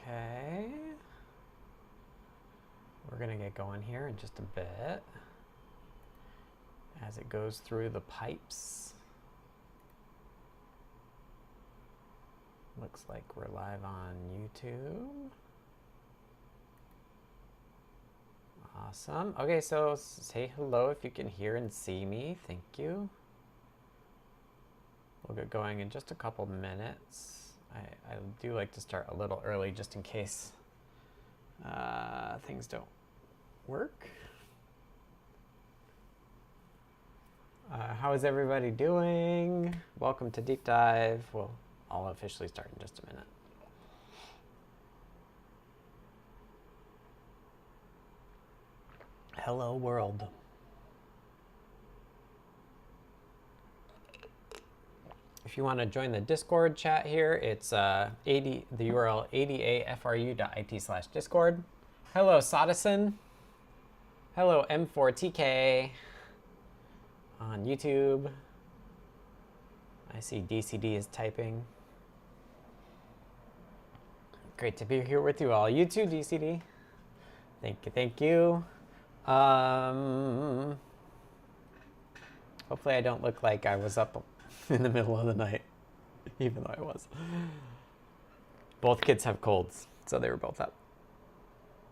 Okay. We're going to get going here in just a bit as it goes through the pipes. Looks like we're live on YouTube. Awesome. Okay, so say hello if you can hear and see me. Thank you. We'll get going in just a couple minutes. I do like to start a little early just in case things don't work. How is everybody doing? Welcome to Deep Dive. Well, I'll officially start in just a minute. Hello world. If you want to join the Discord chat here, it's the URL adafru.it/discord. Hello Sodison. Hello M4TK on YouTube. I see DCD is typing. Great to be here with you all. You too, DCD. Thank you, thank you. Hopefully I don't look like I was up in the middle of the night, even though I was. Both kids have colds, so they were both up.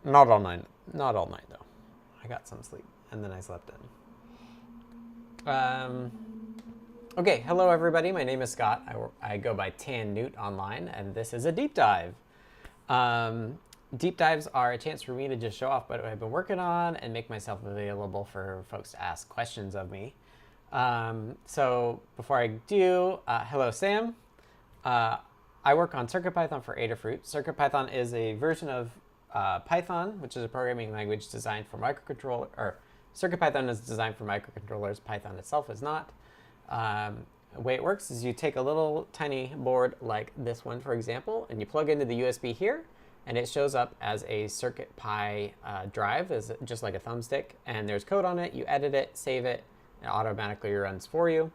Not all night though. I got some sleep, and then I slept in. Okay, hello everybody. My name is Scott. I go by tannewt online, and this is a deep dive. Deep dives are a chance for me to just show off what I've been working on and make myself available for folks to ask questions of me. So before I do, hello Sam. I work on CircuitPython for Adafruit. CircuitPython is a version of Python, which is a programming language designed for microcontroller, or CircuitPython is designed for microcontrollers. Python itself is not. The way it works is you take a little tiny board like this one, for example, and you plug into the USB here, and it shows up as a CircuitPy drive, as just like a thumbstick, and there's code on it. You edit it, save it, it automatically runs for you.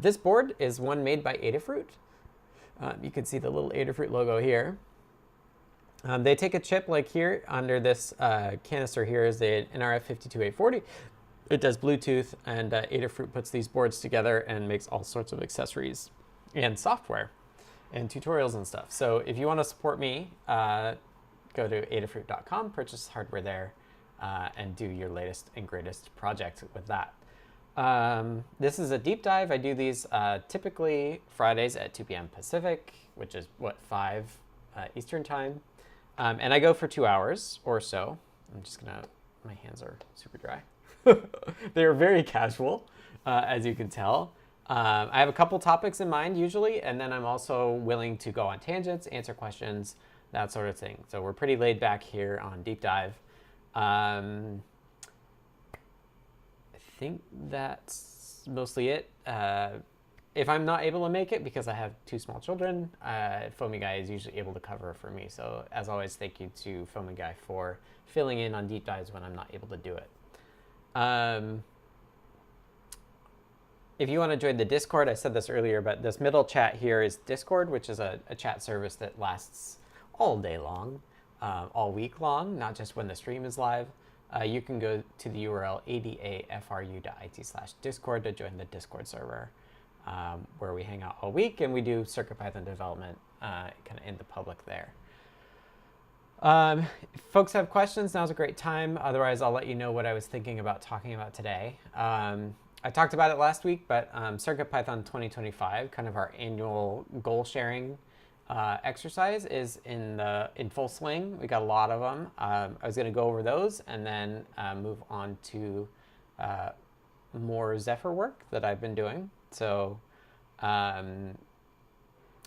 This board is one made by Adafruit. You can see the little Adafruit logo here. They take a chip like here under this canister here is the nRF52840. It does Bluetooth, and Adafruit puts these boards together and makes all sorts of accessories and software and tutorials and stuff. So if you want to support me, go to adafruit.com, purchase hardware there, and do your latest and greatest project with that. This is a deep dive. I do these typically Fridays at 2 p.m. Pacific, which is, 5 Eastern time. And I go for 2 hours or so. I'm just gonna, my hands are super dry. They're very casual, as you can tell. I have a couple topics in mind usually, and then I'm also willing to go on tangents, answer questions, that sort of thing. So we're pretty laid back here on Deep Dive. I think that's mostly it. If I'm not able to make it because I have 2 small children, Foamy Guy is usually able to cover for me. So as always, thank you to Foamy Guy for filling in on deep dives when I'm not able to do it. If you want to join the Discord, I said this earlier, but this middle chat here is Discord, which is a chat service that lasts all day long, all week long, not just when the stream is live. You can go to the URL adafru.it/discord to join the Discord server, where we hang out all week and we do CircuitPython development kind of in the public there. If folks have questions, now's a great time. Otherwise, I'll let you know what I was thinking about talking about today. I talked about it last week, but CircuitPython 2025, kind of our annual goal sharing exercise, is in full swing. We got a lot of them. I was going to go over those and then move on to more Zephyr work that I've been doing. So, and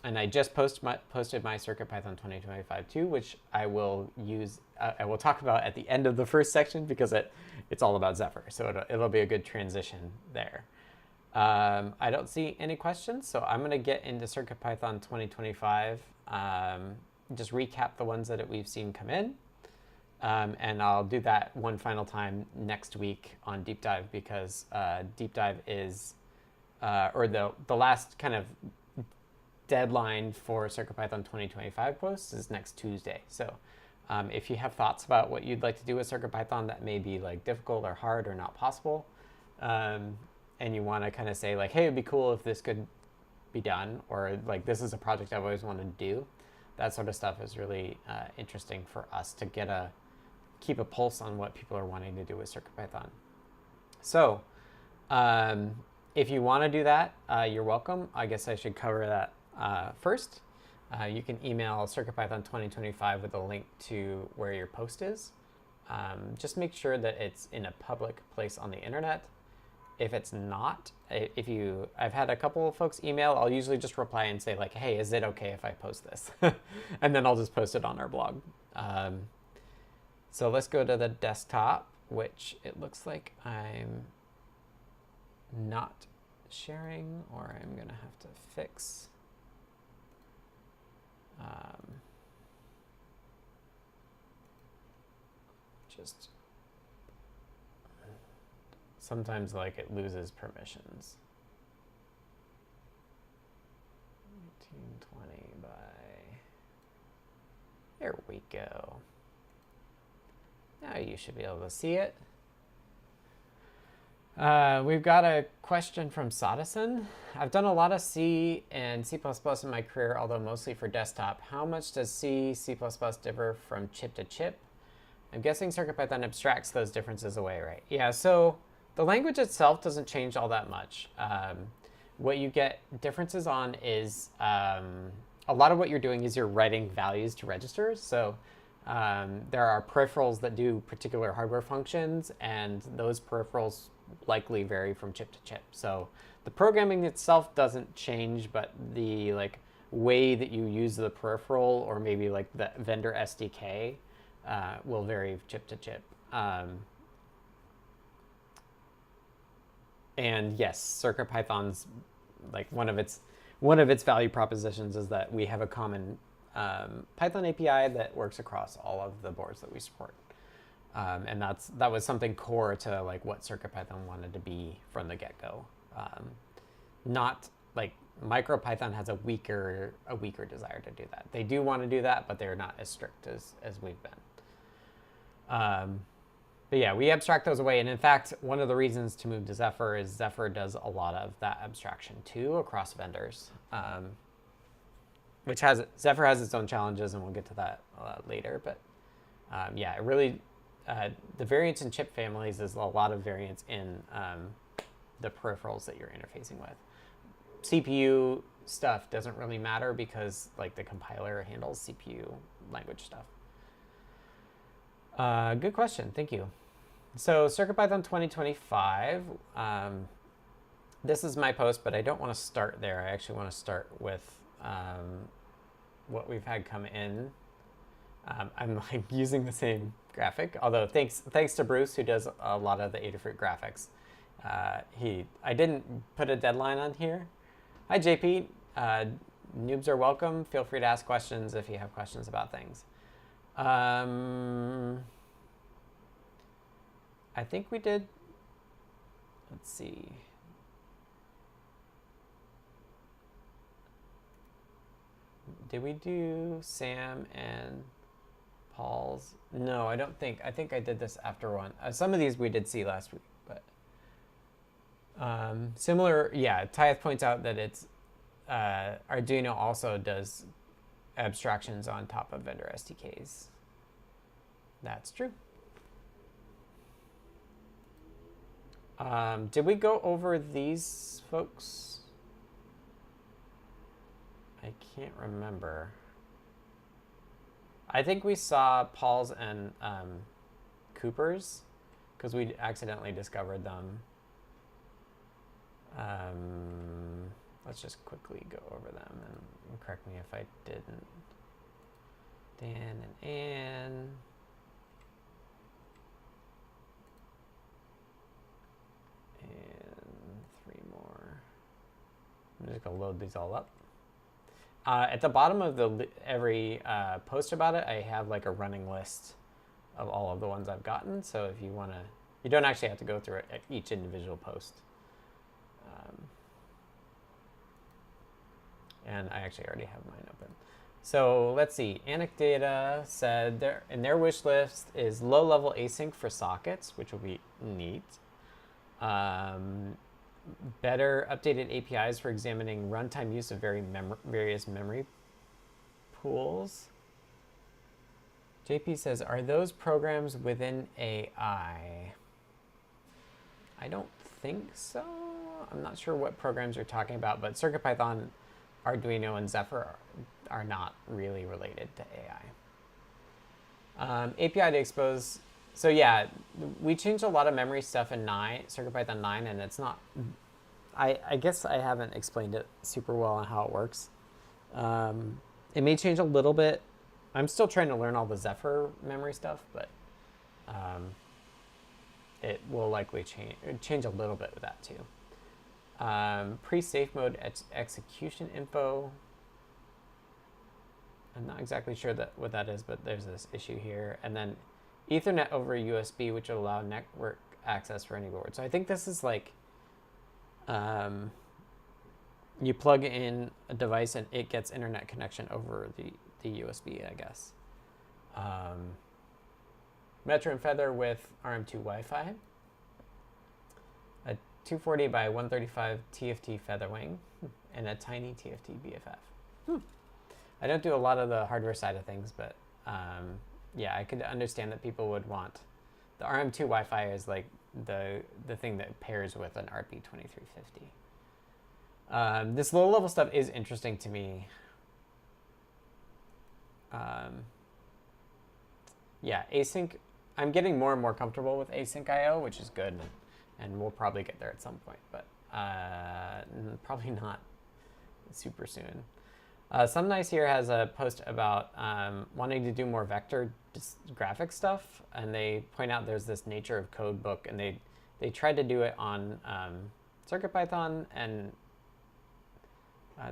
I just posted my CircuitPython 2025 too, which I will use. I will talk about at the end of the first section because it's all about Zephyr, so it'll be a good transition there. I don't see any questions, so I'm going to get into CircuitPython 2025. Just recap the ones that we've seen come in, and I'll do that one final time next week on Deep Dive because Deep Dive is, or the last kind of deadline for CircuitPython 2025 posts is next Tuesday. So if you have thoughts about what you'd like to do with CircuitPython that may be like difficult or hard or not possible, and you want to kind of say like, hey, it'd be cool if this could be done, or like this is a project I've always wanted to do, that sort of stuff is really interesting for us to keep a pulse on what people are wanting to do with CircuitPython. So if you want to do that, you're welcome. I guess I should cover that first. You can email CircuitPython 2025 with a link to where your post is. Just make sure that it's in a public place on the internet. If it's not, I've had a couple of folks email, I'll usually just reply and say like, hey, is it okay if I post this? And then I'll just post it on our blog. So let's go to the desktop, which it looks like I'm not sharing, or I'm gonna have to fix. Just sometimes like it loses permissions. 1920 by, there we go. Now you should be able to see it. We've got a question from Sodison. I've done a lot of C and C++ in my career, although mostly for desktop. How much does C, C++ differ from chip to chip? I'm guessing CircuitPython abstracts those differences away, right? Yeah, so the language itself doesn't change all that much. What you get differences on is a lot of what you're doing is you're writing values to registers. So there are peripherals that do particular hardware functions, and those peripherals likely vary from chip to chip. So the programming itself doesn't change, but the like way that you use the peripheral, or maybe like the vendor SDK, will vary chip to chip. And yes, CircuitPython's like one of its value propositions is that we have a common Python API that works across all of the boards that we support. And that was something core to like what CircuitPython wanted to be from the get-go. Not like MicroPython has a weaker desire to do that. They do want to do that, but they're not as strict as we've been. But yeah, we abstract those away. And in fact, one of the reasons to move to Zephyr is Zephyr does a lot of that abstraction too across vendors. Zephyr has its own challenges, and we'll get to that later. But yeah, it really, the variance in chip families is a lot of variance in the peripherals that you're interfacing with. CPU stuff doesn't really matter because like the compiler handles CPU language stuff. Good question, thank you. So CircuitPython 2025, this is my post, but I don't want to start there. I actually want to start with what we've had come in. I'm like using the same graphic, although thanks to Bruce, who does a lot of the Adafruit graphics. I didn't put a deadline on here. Hi JP, noobs are welcome. Feel free to ask questions if you have questions about things. I think we did, let's see. Did we do Sam and Paul's? No, I don't think. I think I did this after one. Some of these we did see last week, but similar. Yeah, Tyeth points out that it's Arduino also does abstractions on top of vendor SDKs. That's true. Did we go over these folks? I can't remember. I think we saw Paul's and Cooper's because we accidentally discovered them. Let's just quickly go over them and correct me if I didn't. Dan and Ann. And 3 more. I'm just gonna load these all up. At the bottom of every post about it, I have like a running list of all of the ones I've gotten. So if you want to, you don't actually have to go through it at each individual post. And I actually already have mine open. So let's see. Anecdata said in their wish list is low-level async for sockets, which will be neat. Better updated APIs for examining runtime use of various memory pools. JP says, are those programs within AI? I don't think so. I'm not sure what programs you're talking about, but CircuitPython, Arduino, and Zephyr are not really related to AI. API to expose. So yeah, we changed a lot of memory stuff in CircuitPython 9, and it's not, I guess I haven't explained it super well on how it works. It may change a little bit. I'm still trying to learn all the Zephyr memory stuff, but it will likely change a little bit with that too. Pre-safe mode execution info. I'm not exactly sure what that is, but there's this issue here. And then Ethernet over USB, which will allow network access for any board. So I think this is like you plug in a device and it gets internet connection over the USB, I guess. Metro and Feather with RM2 Wi-Fi. A 240 by 135 TFT Featherwing and a tiny TFT BFF. I don't do a lot of the hardware side of things, but yeah, I could understand that people would want the RM2 Wi-Fi is like the thing that pairs with an RP2350. This low level stuff is interesting to me. Yeah, async. I'm getting more and more comfortable with async IO, which is good, and we'll probably get there at some point, but probably not super soon. Some Nice here has a post about wanting to do more vector graphic stuff, and they point out there's this Nature of Code book, and they tried to do it on CircuitPython, and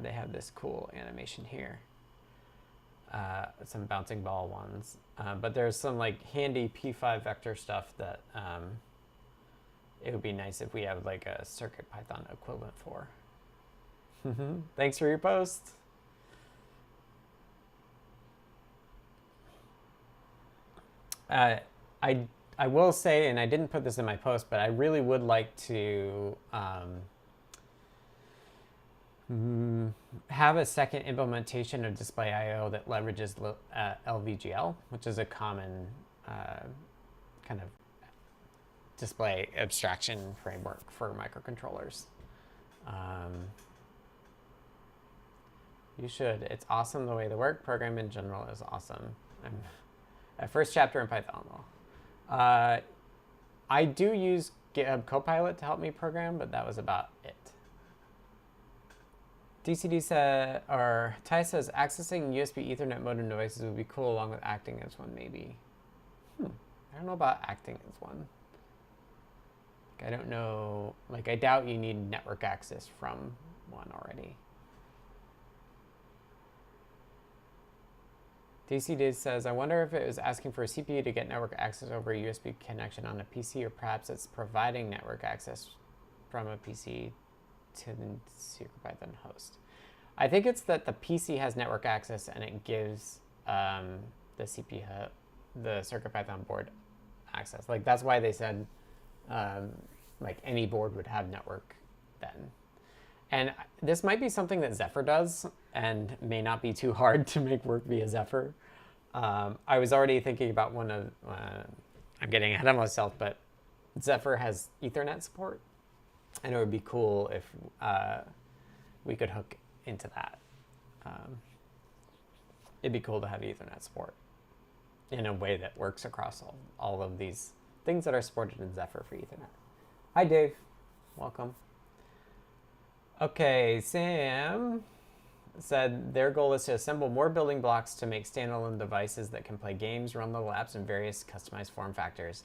they have this cool animation here. Some bouncing ball ones, but there's some like handy P5 vector stuff that it would be nice if we have like a CircuitPython equivalent for. Thanks for your post. I will say, and I didn't put this in my post, but I really would like to have a second implementation of display I/O that leverages LVGL, which is a common kind of display abstraction framework for microcontrollers. You should. It's awesome the way they work. Program in general is awesome. First chapter in Python, though. I do use GitHub Copilot to help me program, but that was about it. DCD said, or Ty says, accessing USB Ethernet modem devices would be cool along with acting as one, maybe. I don't know about acting as one. Like, I don't know. Like, I doubt you need network access from one already. DCD says, I wonder if it was asking for a CPU to get network access over a USB connection on a PC, or perhaps it's providing network access from a PC to the CircuitPython host. I think it's that the PC has network access and it gives the CircuitPython board access. Like, that's why they said like any board would have network then. And this might be something that Zephyr does and may not be too hard to make work via Zephyr. I was already thinking about one of, I'm getting ahead of myself, but Zephyr has Ethernet support. And it would be cool if we could hook into that. It'd be cool to have Ethernet support in a way that works across all of these things that are supported in Zephyr for Ethernet. Hi, Dave. Welcome. Okay, Sam said their goal is to assemble more building blocks to make standalone devices that can play games, run little apps, and various customized form factors.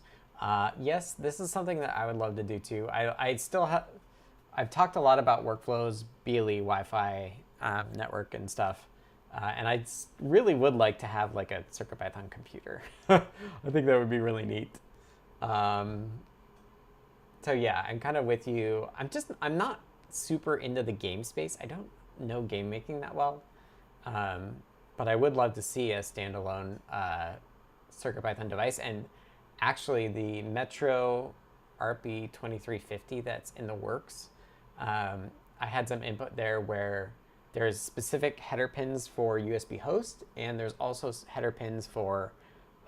Yes, this is something that I would love to do too. I've talked a lot about workflows, BLE, Wi-Fi, network, and stuff. And I really would like to have like a CircuitPython computer. I think that would be really neat. So yeah, I'm kind of with you. I'm not super into the game space. know game making that well. But I would love to see a standalone CircuitPython device. And actually, the Metro RP2350 that's in the works, I had some input there where there's specific header pins for USB host, and there's also header pins for,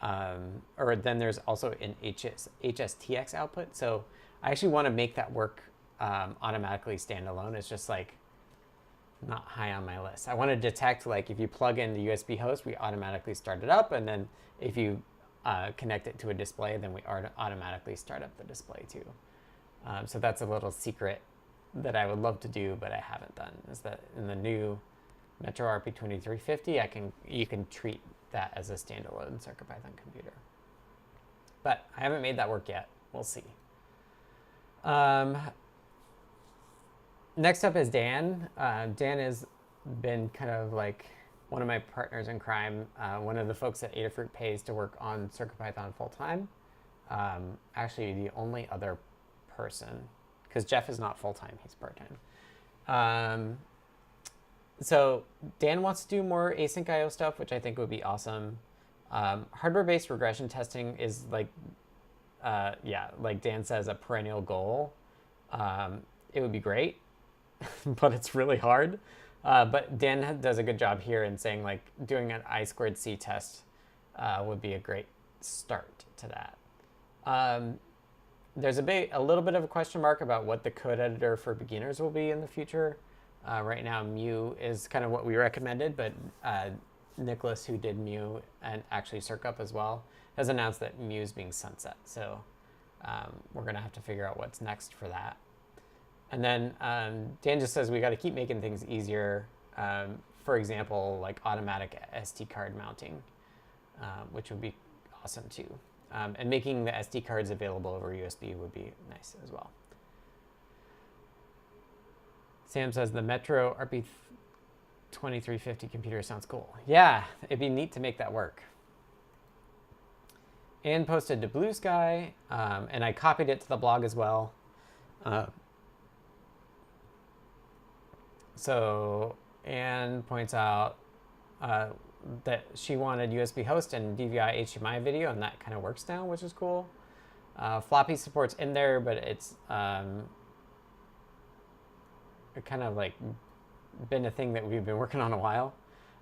or then there's also an HSTX output. So I actually want to make that work automatically standalone. It's just like not high on my list. I want to detect, like, if you plug in the USB host, we automatically start it up, and then if you connect it to a display, then we automatically start up the display too. So that's a little secret that I would love to do, but I haven't done, is that in the new Metro RP2350, you can treat that as a standalone CircuitPython computer. But I haven't made that work yet. We'll see. Next up is Dan. Dan has been kind of like one of my partners in crime, one of the folks that Adafruit pays to work on CircuitPython full-time. Actually, the only other person, because Jeff is not full-time, he's part-time. So Dan wants to do more async IO stuff, which I think would be awesome. Hardware-based regression testing is like, like Dan says, a perennial goal. It would be great, but it's really hard. But Dan does a good job here in saying, like, doing an I2C test would be a great start to that. There's a little bit of a question mark about what the code editor for beginners will be in the future. Right now, Mu is kind of what we recommended, but Nicholas, who did Mu and actually CircUp as well, has announced that Mu is being sunset. So we're going to have to figure out what's next for that. And then Dan just says we got to keep making things easier. For example, like automatic SD card mounting, which would be awesome too. And making the SD cards available over USB would be nice as well. Sam says the Metro RP2350 computer sounds cool. Yeah, it'd be neat to make that work. Anne posted to Blue Sky, and I copied it to the blog as well. So Anne points out that she wanted USB host and DVI HDMI video, and that kind of works now, which is cool. Floppy support's in there, but it's kind of like been a thing that we've been working on a while.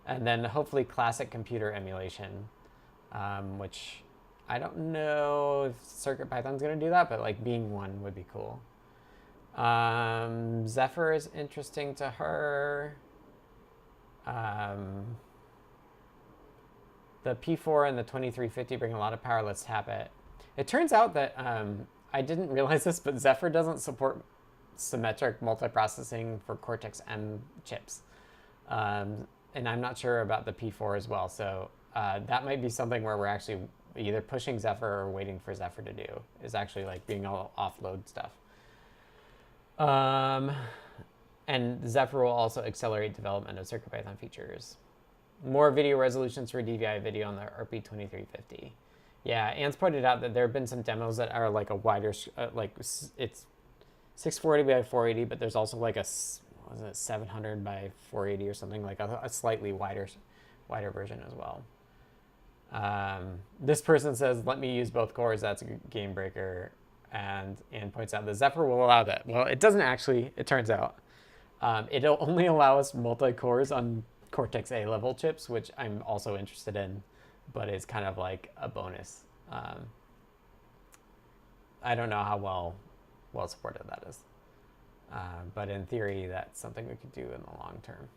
And then hopefully classic computer emulation, which I don't know if CircuitPython's going to do that, but like being one would be cool. Zephyr is interesting to her. The P4 and the 2350 bring a lot of power. Let's tap it. It turns out that I didn't realize this, but Zephyr doesn't support symmetric multiprocessing for Cortex-M chips. And I'm not sure about the P4 as well. So that might be something where we're actually either pushing Zephyr or waiting for Zephyr to do, is actually like being able to offload stuff. And Zephyr will also accelerate development of CircuitPython features. More video resolutions for DVI video on the RP2350. Yeah, Anne's pointed out that there have been some demos that are like a wider, like it's 640 by 480, but there's also like a, what is it, 700 by 480 or something, like a slightly wider version as well. This person says, let me use both cores, that's a game breaker. And Anne points out the Zephyr will allow that. Well, it doesn't actually, it turns out. It'll only allow us multi-cores on Cortex-A level chips, which I'm also interested in, but it's kind of like a bonus. I don't know how well supported that is. But in theory, that's something we could do in the long term.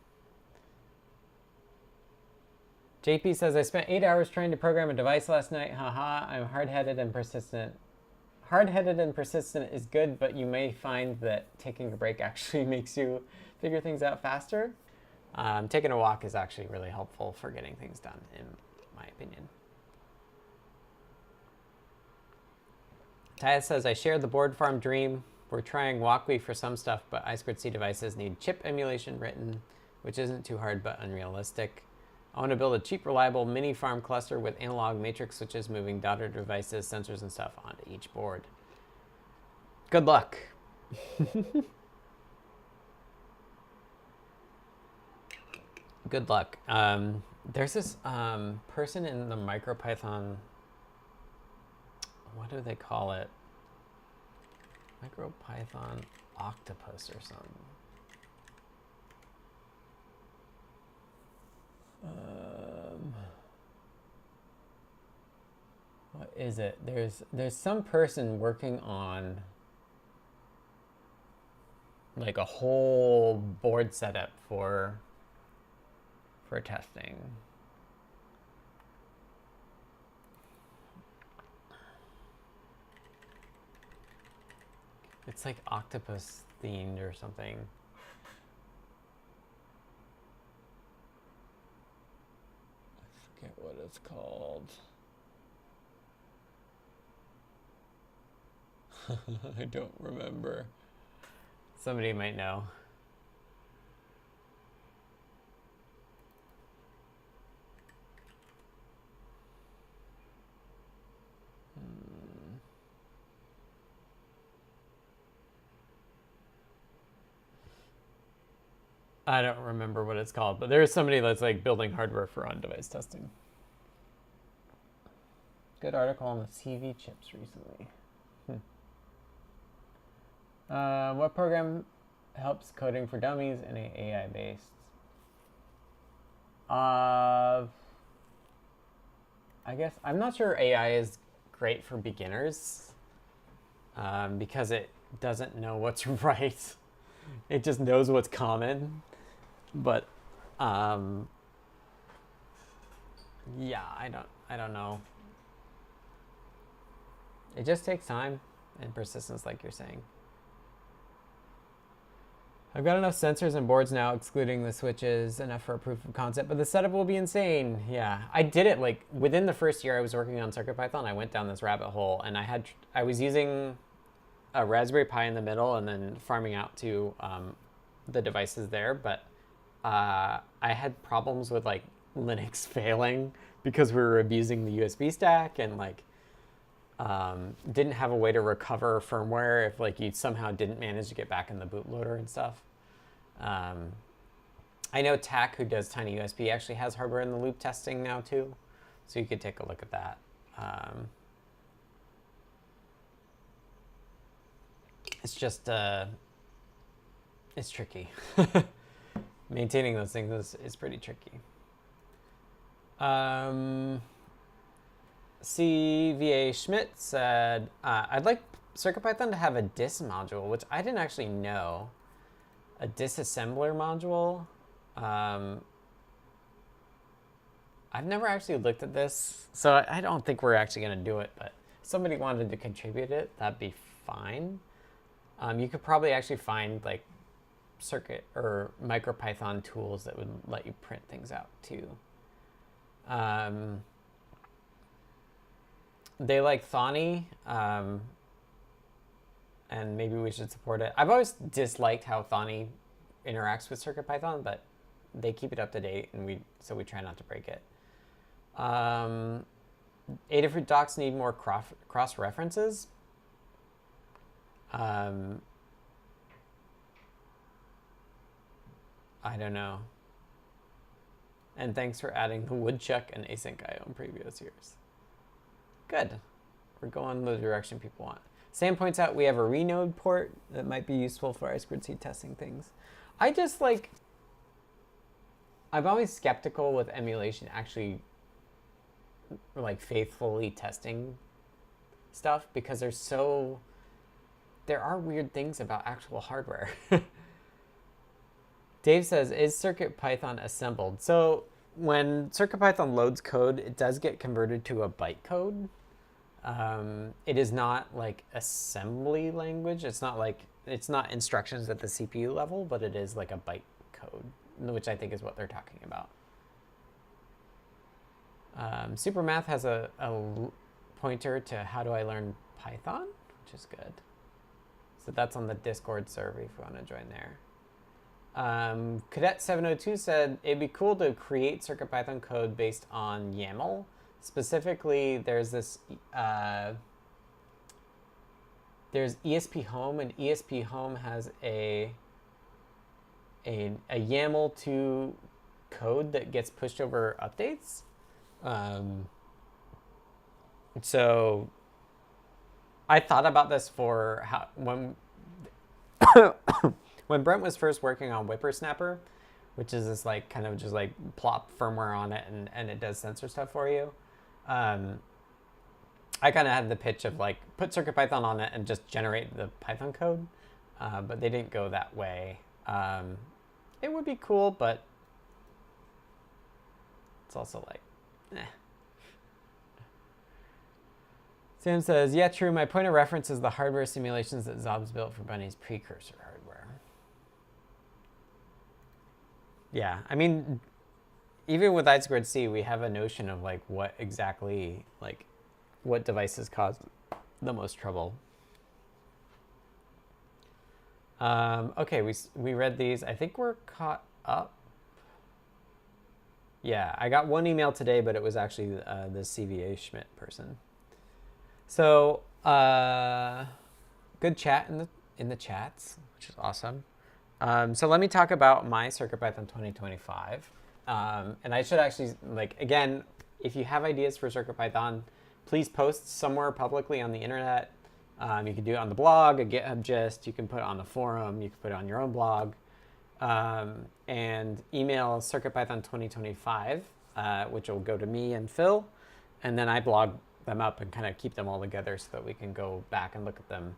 JP says, I spent 8 hours trying to program a device last night. Haha, I'm hard-headed and persistent. Hard-headed and persistent is good, but you may find that taking a break actually makes you figure things out faster. Taking a walk is actually really helpful for getting things done, in my opinion. Taya says, I share the board farm dream. We're trying Walkly for some stuff, but I2C devices need chip emulation written, which isn't too hard but unrealistic. I want to build a cheap, reliable mini farm cluster with analog matrix switches moving daughter devices, sensors, and stuff onto each board. Good luck. Good luck. There's this person in the MicroPython. What do they call it? MicroPython octopus or something. What is it? There's some person working on like a whole board setup for testing. It's like octopus themed or something. I forget what it's called. I don't remember. Somebody might know. I don't remember what it's called, but there's somebody that's like building hardware for on-device testing. Good article on the CV chips recently. What program helps coding for dummies in a AI-based? I guess I'm not sure AI is great for beginners because it doesn't know what's right. It just knows what's common. But yeah, I don't know. It just takes time and persistence, like you're saying. I've got enough sensors and boards now, excluding the switches, enough for a proof of concept, but the setup will be insane. Yeah, I did it like within the first year I was working on CircuitPython. I went down this rabbit hole, and I was using a Raspberry Pi in the middle, and then farming out to the devices there. But I had problems with like Linux failing because we were abusing the USB stack, and like didn't have a way to recover firmware if like you somehow didn't manage to get back in the bootloader and stuff. I know TAC, who does tinyusb, actually has hardware in the loop testing now too, so you could take a look at that. It's just it's tricky. Maintaining those things is pretty tricky. CVA Schmidt said, I'd like CircuitPython to have a dis module, which I didn't actually know. A disassembler module. I've never actually looked at this, so I don't think we're actually going to do it, but if somebody wanted to contribute it, that'd be fine. You could probably actually find like Circuit or MicroPython tools that would let you print things out too. They like Thonny, and maybe we should support it. I've always disliked how Thonny interacts with CircuitPython, but they keep it up to date, and so we try not to break it. Adafruit docs need more cross references. I don't know. And thanks for adding the woodchuck and async IO in previous years. Good. We're going the direction people want. Sam points out we have a renode port that might be useful for I2C testing things. I just like, I'm always skeptical with emulation actually like faithfully testing stuff because there are weird things about actual hardware. Dave says, is CircuitPython assembled? So when CircuitPython loads code, it does get converted to a bytecode. It is not like assembly language. It's not instructions at the CPU level, but it is like a bytecode, which I think is what they're talking about. Supermath has a pointer to how do I learn Python, which is good. So that's on the Discord server if you want to join there. Cadet702 said it'd be cool to create CircuitPython code based on YAML. Specifically, there's this there's ESP Home, and ESP Home has a YAML to code that gets pushed over updates. So I thought about this for how when when Brent was first working on Whippersnapper, which is this like kind of just like plop firmware on it and it does sensor stuff for you. I kind of had the pitch of like put CircuitPython on it and just generate the Python code, but they didn't go that way. It would be cool, but it's also like, eh. Sam says, yeah, true. My point of reference is the hardware simulations that Zob's built for Bunny's precursor hardware. Yeah, I mean, even with I2C, we have a notion of like what exactly, like what devices cause the most trouble. Okay, we read these. I think we're caught up. Yeah, I got one email today, but it was actually the CVA Schmidt person. So good chat in the chats, which is awesome. So let me talk about my CircuitPython 2025. And I should actually, like, again, if you have ideas for CircuitPython, please post somewhere publicly on the internet. You can do it on the blog, a GitHub gist. You can put it on the forum. You can put it on your own blog. And email CircuitPython2025, which will go to me and Phil. And then I blog them up and kind of keep them all together so that we can go back and look at them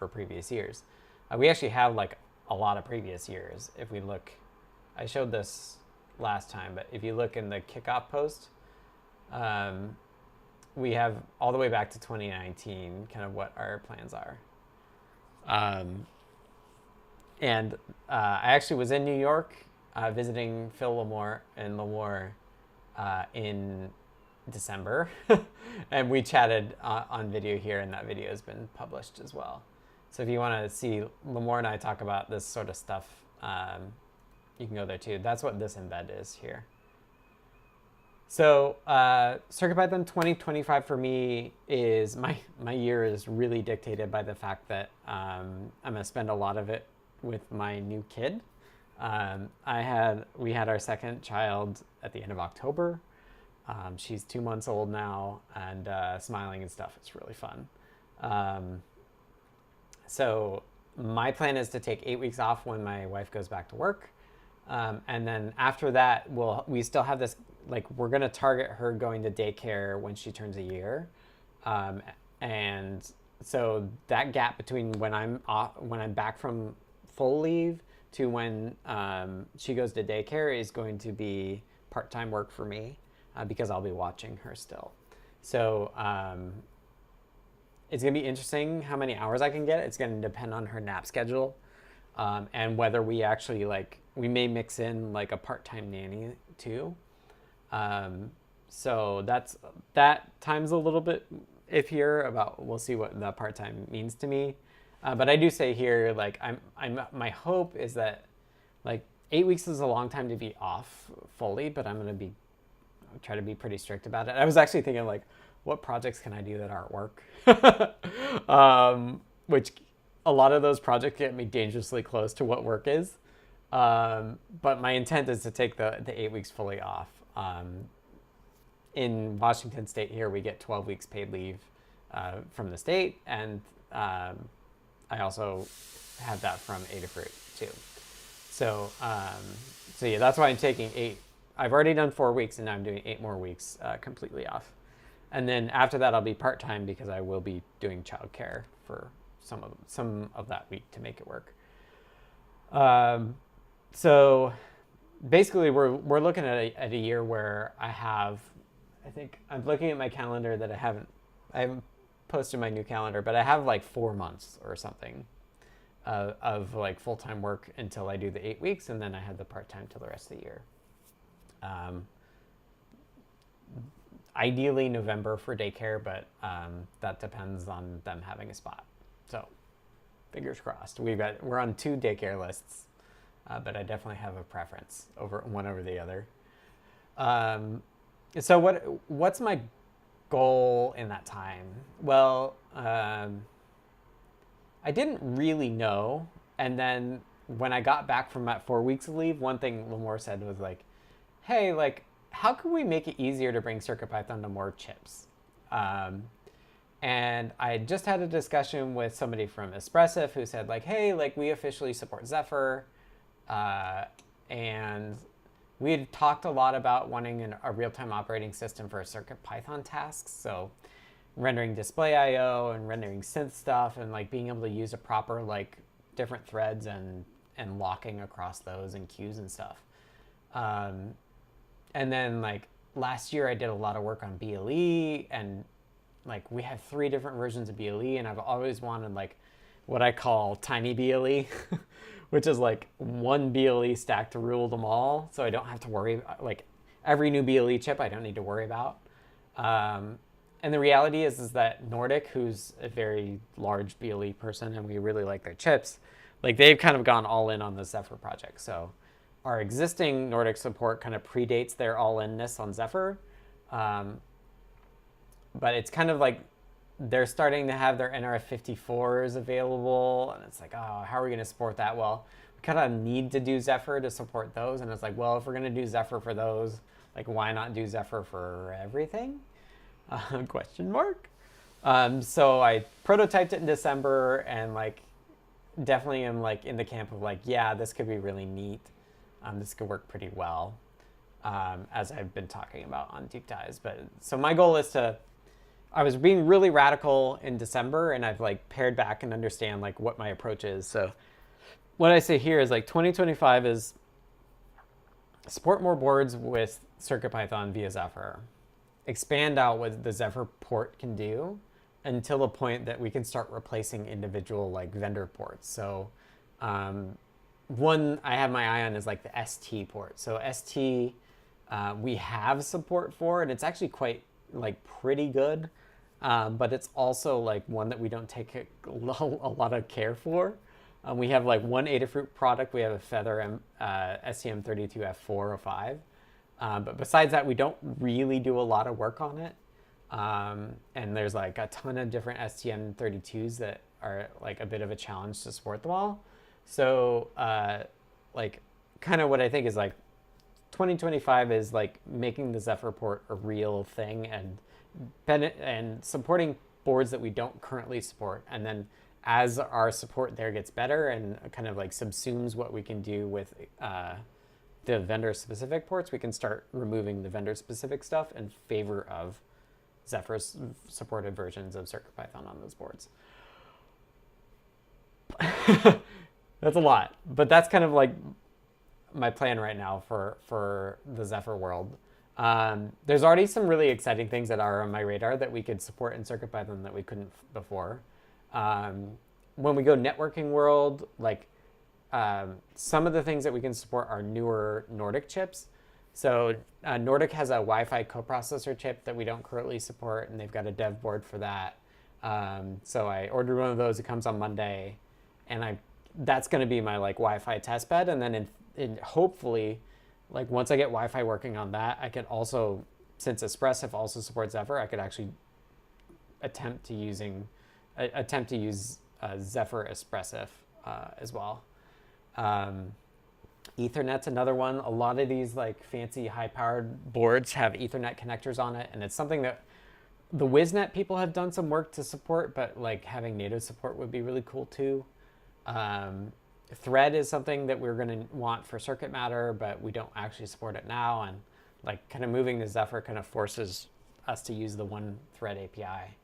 for previous years. We actually have like a lot of previous years. If we look, I showed this last time, but if you look in the kickoff post, we have all the way back to 2019, kind of what our plans are. And I actually was in New York visiting Phil Lamore and Lamore in December. And we chatted on video here, and that video has been published as well. So if you want to see Lamore and I talk about this sort of stuff, you can go there too. That's what this embed is here. So CircuitPython 2025 for me is, my year is really dictated by the fact that I'm going to spend a lot of it with my new kid. We had our second child at the end of October. She's 2 months old now and smiling and stuff. It's really fun. So my plan is to take 8 weeks off when my wife goes back to work. And then after that, we still have this, like, we're going to target her going to daycare when she turns a year. And so that gap between when I'm back from full leave to when she goes to daycare is going to be part-time work for me because I'll be watching her still. So it's going to be interesting how many hours I can get. It's going to depend on her nap schedule and whether we actually, like, we may mix in like a part-time nanny too. So that time's a little bit iffier about, we'll see what the part-time means to me. But I do say here, like, my hope is that, like, 8 weeks is a long time to be off fully, but I'm going to try to be pretty strict about it. I was actually thinking, like, what projects can I do that aren't work? Which a lot of those projects get me dangerously close to what work is. But my intent is to take the 8 weeks fully off. In Washington State here, we get 12 weeks paid leave from the state, and I also have that from Adafruit too. So yeah, that's why I'm taking 8. I've already done 4 weeks, and now I'm doing 8 more weeks completely off. And then after that, I'll be part-time because I will be doing childcare for some of that week to make it work. So basically, we're looking at a year where I think I'm looking at my calendar that I haven't posted my new calendar, but I have like 4 months or something of like full-time work until I do the 8 weeks, and then I have the part-time till the rest of the year. Ideally November for daycare, but that depends on them having a spot. So fingers crossed. We're on 2 daycare lists, but I definitely have a preference over one over the other. So what's my goal in that time? Well, I didn't really know. And then when I got back from that 4 weeks of leave, one thing Lamore said was like, hey, like, how can we make it easier to bring CircuitPython to more chips? And I just had a discussion with somebody from Espressif who said, like, hey, like, we officially support Zephyr. And we had talked a lot about wanting a real-time operating system for CircuitPython tasks. So rendering display IO and rendering synth stuff and like being able to use a proper like different threads and locking across those and queues and stuff. And then like last year I did a lot of work on BLE, and like we have 3 different versions of BLE, and I've always wanted like what I call tiny BLE, which is like one BLE stack to rule them all. So I don't have to worry, like every new BLE chip I don't need to worry about. And the reality is that Nordic, who's a very large BLE person, and we really like their chips, like they've kind of gone all in on the Zephyr project. So our existing Nordic support kind of predates their all-inness on Zephyr. But it's kind of like they're starting to have their NRF54s available, and it's like, oh, how are we going to support that? Well, we kind of need to do Zephyr to support those, and it's like, well, if we're going to do Zephyr for those, like, why not do Zephyr for everything? Question mark. So I prototyped it in December, and like definitely am like in the camp of like, yeah, this could be really neat. This could work pretty well, as I've been talking about on Deep Dives. But so my goal is I was being really radical in December, and I've like pared back and understand like what my approach is. So what I say here is like 2025 is support more boards with CircuitPython via Zephyr. Expand out what the Zephyr port can do until the point that we can start replacing individual like vendor ports. So one I have my eye on is like the ST port. So ST we have support for, and it's actually quite like pretty good, but it's also like one that we don't take a lot of care for. We have like one Adafruit product. We have a Feather STM32F4 or 5. But besides that, we don't really do a lot of work on it. And there's like a ton of different STM32s that are like a bit of a challenge to support them all. So like kind of what I think is like 2025 is like making the Zephyr port a real thing, and supporting boards that we don't currently support. And then as our support there gets better and kind of like subsumes what we can do with the vendor-specific ports, we can start removing the vendor-specific stuff in favor of Zephyr's supported versions of CircuitPython on those boards. That's a lot, but that's kind of like my plan right now for the Zephyr world. There's already some really exciting things that are on my radar that we could support in CircuitPython that we couldn't before. When we go networking world, like some of the things that we can support are newer Nordic chips. So Nordic has a Wi-Fi coprocessor chip that we don't currently support, and they've got a dev board for that. So I ordered one of those. It comes on Monday, and that's going to be my like Wi-Fi test bed. And then hopefully, like once I get Wi-Fi working on that, I could also, since Espressif also supports Zephyr, I could actually attempt to use Zephyr Espressif as well. Ethernet's another one. A lot of these like fancy high-powered boards have Ethernet connectors on it, and it's something that the WizNet people have done some work to support, but like having native support would be really cool too. Thread is something that we're going to want for Circuit Matter, but we don't actually support it now, and like kind of moving to Zephyr kind of forces us to use the one thread API.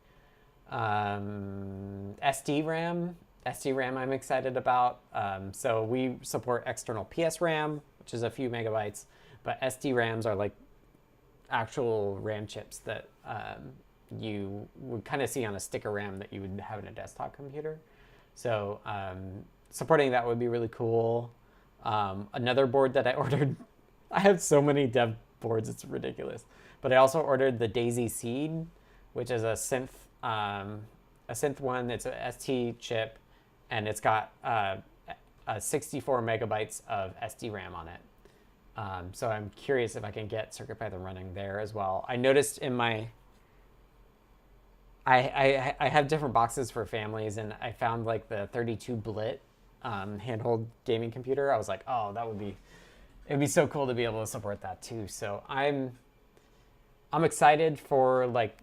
SDRAM I'm excited about. So we support external PSRAM, which is a few megabytes, but SDRAMs are like actual RAM chips that you would kind of see on a sticker RAM that you would have in a desktop computer. So supporting that would be really cool. Another board that I ordered, I have so many dev boards, it's ridiculous. But I also ordered the Daisy Seed, which is a synth one. It's a ST chip, and it's got 64 megabytes of SDRAM on it. So I'm curious if I can get CircuitPython running there as well. I noticed in my I have different boxes for families, and I found like the 32 bit handheld gaming computer. I was like, oh, that would be It'd be so cool to be able to support that too. So I'm excited for, like,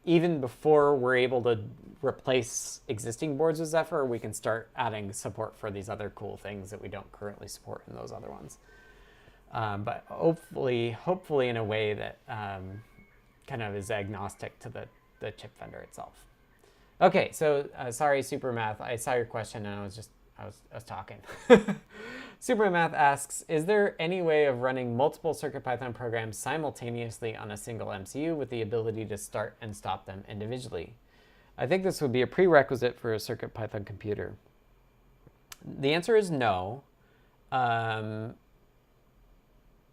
even before we're able to replace existing boards with Zephyr, we can start adding support for these other cool things that we don't currently support in those other ones. But hopefully in a way that kind of is agnostic to the chip vendor itself. Okay, so sorry, Supermath. I saw your question and I was talking. Supermath asks, is there any way of running multiple CircuitPython programs simultaneously on a single MCU with the ability to start and stop them individually? I think this would be a prerequisite for a CircuitPython computer. The answer is no. The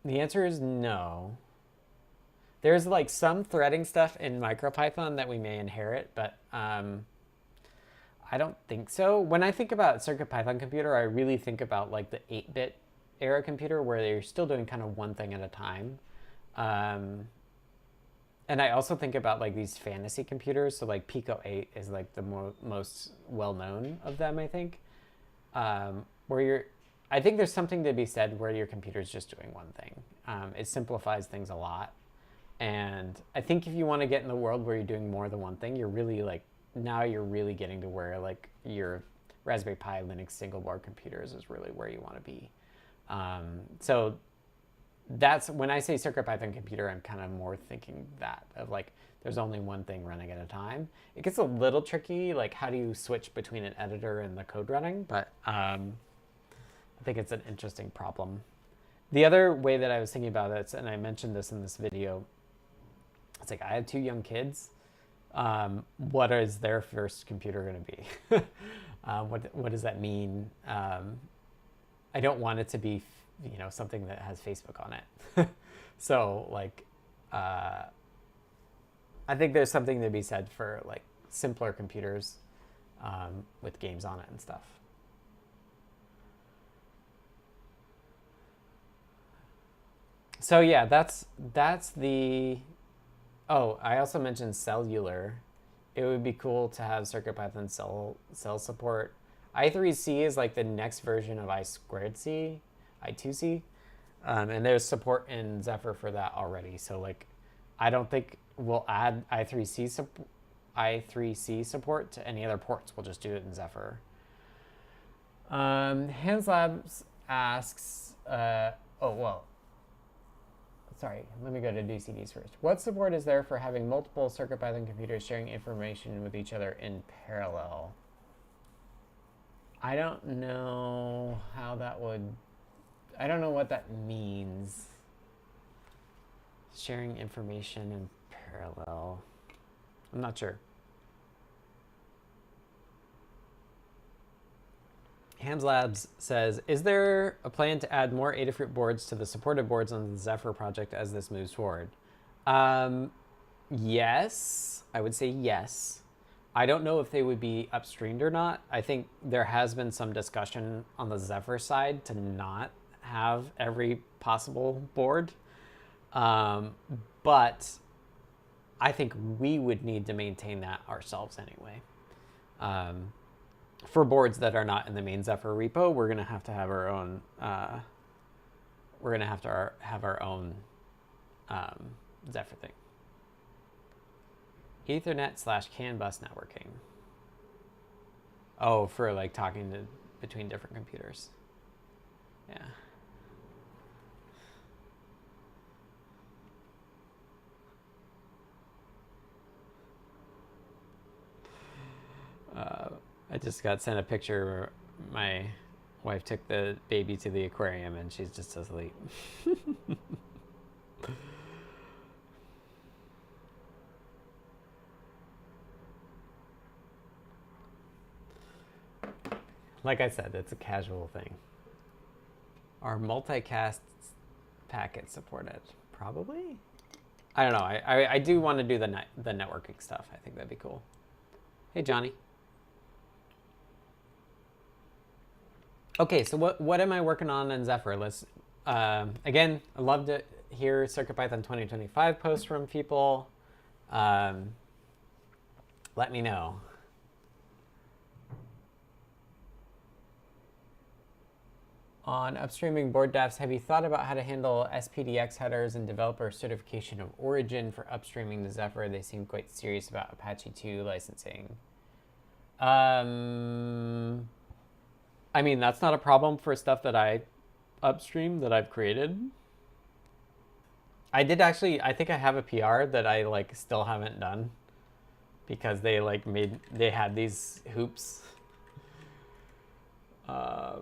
answer is no. There's like some threading stuff in MicroPython that we may inherit, but I don't think so. When I think about CircuitPython computer, I really think about like the 8-bit era computer where you're still doing kind of one thing at a time. And I also think about like these fantasy computers. So like Pico 8 is like the most well-known of them, I think. I think there's something to be said where your computer's just doing one thing. It simplifies things a lot. And I think if you want to get in the world where you're doing more than one thing, you're really like, now you're really getting to where like your Raspberry Pi Linux single board computers is really where you want to be. So that's when I say CircuitPython computer, I'm kind of more thinking that of like there's only one thing running at a time. It gets a little tricky, like how do you switch between an editor and the code running? But I think it's an interesting problem. The other way that I was thinking about it, and I mentioned this in this video, it's like I have 2 young kids. What is their first computer going to be? What does that mean? I don't want it to be, something that has Facebook on it. So like, I think there's something to be said for like simpler computers with games on it and stuff. So yeah, that's the. Oh, I also mentioned cellular. It would be cool to have CircuitPython cell support. I3C is like the next version of I2C, and there's support in Zephyr for that already. So like, I don't think we'll add I3C support to any other ports. We'll just do it in Zephyr. Hans Labs asks, sorry, let me go to DCDs first. What support is there for having multiple CircuitPython computers sharing information with each other in parallel? I don't know how that would, I don't know what that means. Sharing information in parallel. I'm not sure. Hams Labs says, is there a plan to add more Adafruit boards to the supported boards on the Zephyr project as this moves forward? Yes, I would say yes. I don't know if they would be upstreamed or not. I think there has been some discussion on the Zephyr side to not have every possible board. But I think we would need to maintain that ourselves anyway. For boards that are not in the main Zephyr repo, we're gonna have to have our own. We're gonna have to have our own Zephyr thing. Ethernet/CAN bus networking. Oh, for like talking between different computers. Yeah. I just got sent a picture where my wife took the baby to the aquarium and she's just asleep. Like I said, it's a casual thing. Are multicast packets supported? Probably. I don't know. I do want to do the networking stuff. I think that'd be cool. Hey, Johnny. Okay, so what am I working on in Zephyr? Let's again, I'd love to hear CircuitPython 2025 posts from people. Let me know. On upstreaming board defs, have you thought about how to handle SPDX headers and developer certification of origin for upstreaming to Zephyr? They seem quite serious about Apache 2 licensing. I mean, that's not a problem for stuff that I upstream that I've created. I did actually, I think I have a PR that I like still haven't done because they like they had these hoops. I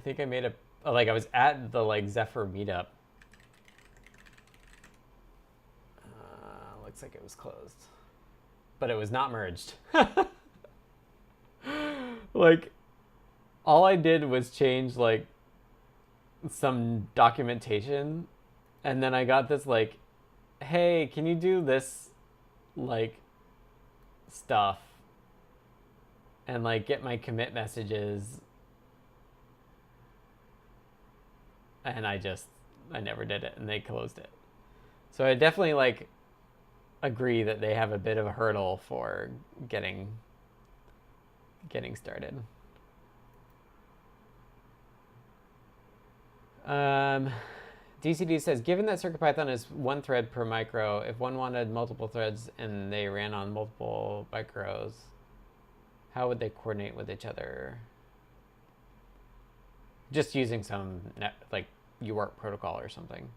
think I made I was at the like Zephyr meetup. Looks like it was closed, but it was not merged. Like, all I did was change like some documentation, and then I got this like, hey, can you do this like stuff and like get my commit messages? And I never did it, and they closed it. So I definitely like agree that they have a bit of a hurdle for getting started. DCD says, given that CircuitPython is one thread per micro, if one wanted multiple threads and they ran on multiple micros, how would they coordinate with each other? Just using some like UART protocol or something.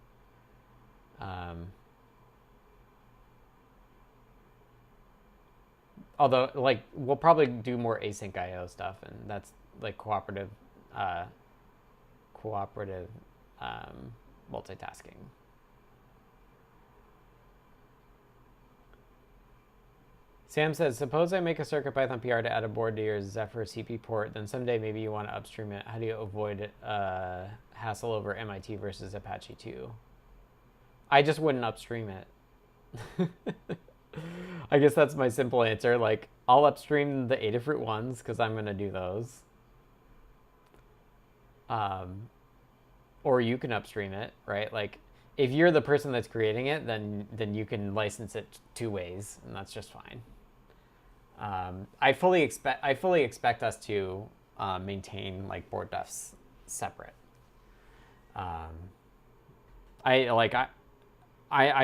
Although, like, we'll probably do more async IO stuff, and that's like cooperative multitasking. Sam says, suppose I make a CircuitPython PR to add a board to your Zephyr CP port, then someday maybe you want to upstream it. How do you avoid hassle over MIT versus Apache 2? I just wouldn't upstream it. I guess that's my simple answer. Like, I'll upstream the Adafruit ones because I'm going to do those. Or you can upstream it, right? Like, if you're the person that's creating it, then you can license it 2 ways, and that's just fine. I fully expect us to maintain like board defs separate. I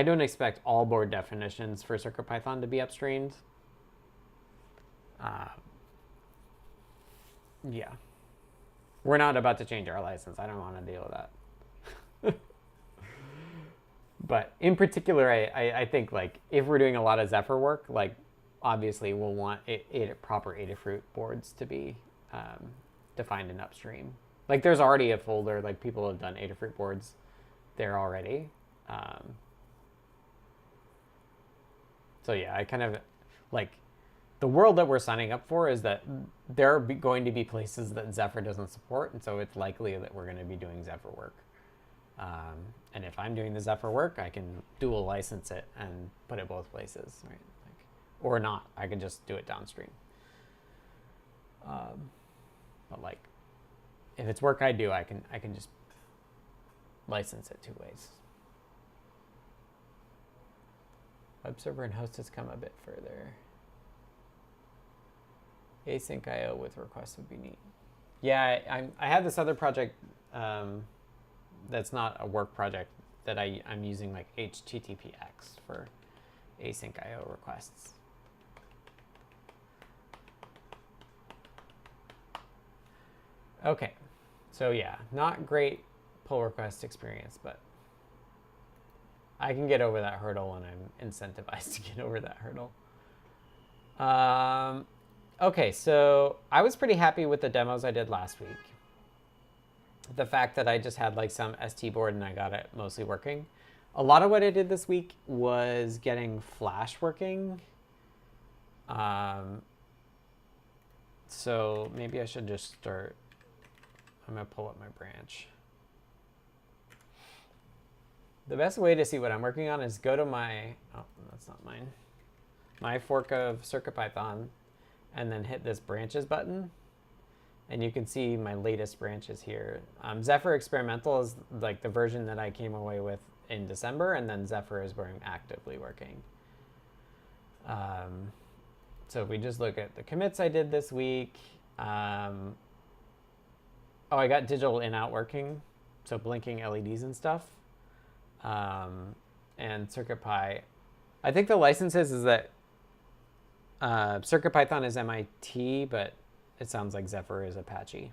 don't expect all board definitions for CircuitPython to be upstreamed. Yeah. We're not about to change our license. I don't want to deal with that. But in particular, I think like if we're doing a lot of Zephyr work, like obviously we'll want proper Adafruit boards to be defined in upstream. Like there's already a folder, like people have done Adafruit boards there already. So yeah, I kind of like the world that we're signing up for is that there are going to be places that Zephyr doesn't support, and so it's likely that we're going to be doing Zephyr work. And if I'm doing the Zephyr work, I can dual license it and put it both places, right? Like, or not, I can just do it downstream. But like, if it's work I do, I can just license it 2 ways. Web server and host has come a bit further. Async IO with requests would be neat. Yeah, I have this other project that's not a work project that I'm using like HTTPX for async IO requests. Okay, so yeah, not great pull request experience, but I can get over that hurdle and I'm incentivized to get over that hurdle. Okay, so I was pretty happy with the demos I did last week. The fact that I just had like some ST board and I got it mostly working. A lot of what I did this week was getting Flash working. So maybe I should just start. I'm gonna pull up my branch. The best way to see what I'm working on is go to my, oh, that's not mine, my fork of CircuitPython, and then hit this branches button. And you can see my latest branches here. Zephyr Experimental is like the version that I came away with in December, and then Zephyr is where I'm actively working. So if we just look at the commits I did this week, Oh, I got digital in-out working, so blinking LEDs and stuff. And CircuitPy. I think the licenses is that CircuitPython is MIT, but it sounds like Zephyr is Apache.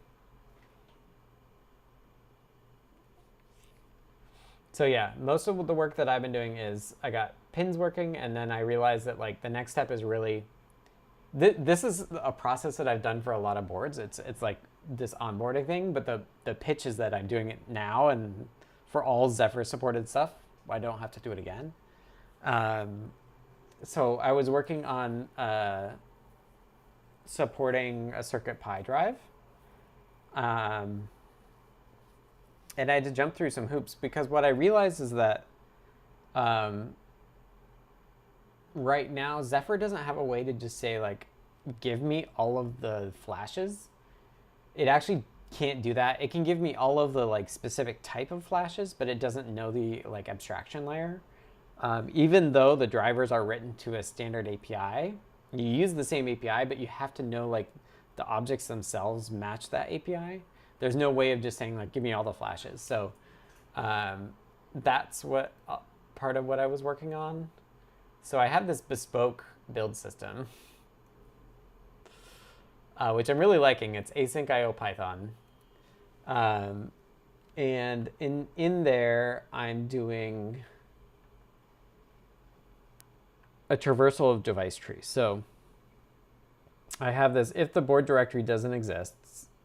So yeah, most of the work that I've been doing is I got pins working, and then I realized that like the next step is really, this is a process that I've done for a lot of boards. It's like this onboarding thing, but the pitch is that I'm doing it now, and for all Zephyr supported stuff, I don't have to do it again. So I was working on supporting a CircuitPy drive. And I had to jump through some hoops because what I realized is that right now Zephyr doesn't have a way to just say like, give me all of the flashes. It actually can't do that. It can give me all of the like specific type of flashes, but it doesn't know the like abstraction layer. Even though the drivers are written to a standard API, you use the same API, but you have to know like the objects themselves match that API. There's no way of just saying like, give me all the flashes. So that's what part of what I was working on. So I have this bespoke build system, which I'm really liking. It's async IO Python. And in there, I'm doing a traversal of device trees. So I have this, if the board directory doesn't exist,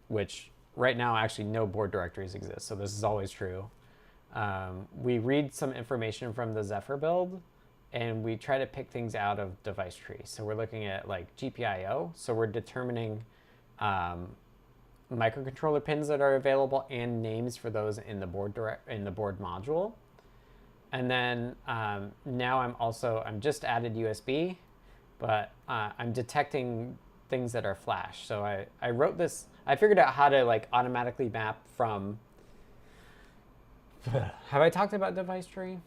which right now, actually, no board directories exist, so this is always true. We read some information from the Zephyr build, and we try to pick things out of device tree. So we're looking at like GPIO. So we're determining microcontroller pins that are available and names for those in the board module. And then now I'm just added USB, but I'm detecting things that are flash. So I wrote this. I figured out how to like automatically map from. Have I talked about device tree?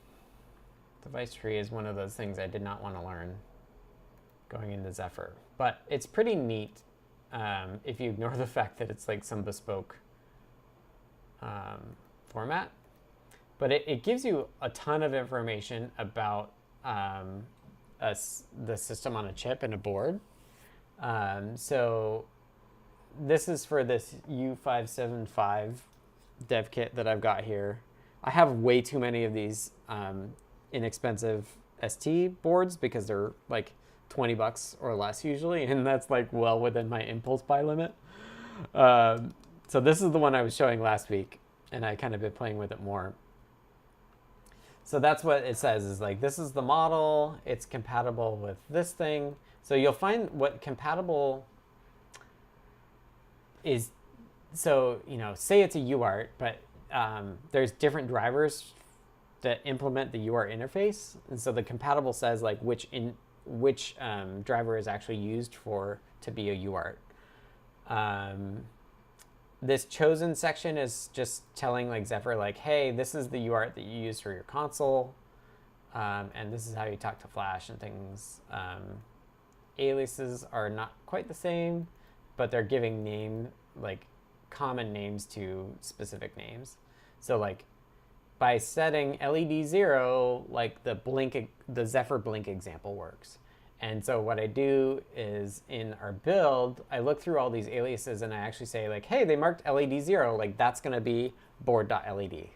Device tree is one of those things I did not want to learn going into Zephyr, but it's pretty neat if you ignore the fact that it's like some bespoke format. But it gives you a ton of information about the system on a chip and a board. So this is for this U575 dev kit that I've got here. I have way too many of these inexpensive ST boards because they're like $20 or less usually, and that's like well within my impulse buy limit. So this is the one I was showing last week, and I kind of been playing with it more. So that's what it says is like, this is the model, it's compatible with this thing. So you'll find what compatible is. So, you know, say it's a UART, but there's different drivers that implement the UART interface. And so the compatible says like which driver is actually used to be a UART. This chosen section is just telling like Zephyr like, hey, this is the UART that you use for your console. And this is how you talk to Flash and things. Aliases are not quite the same, but they're giving common names to specific names. So like by setting LED 0, like the Zephyr blink example works. And so what I do is in our build, I look through all these aliases and I actually say like, hey, they marked LED 0, like that's gonna be board.led,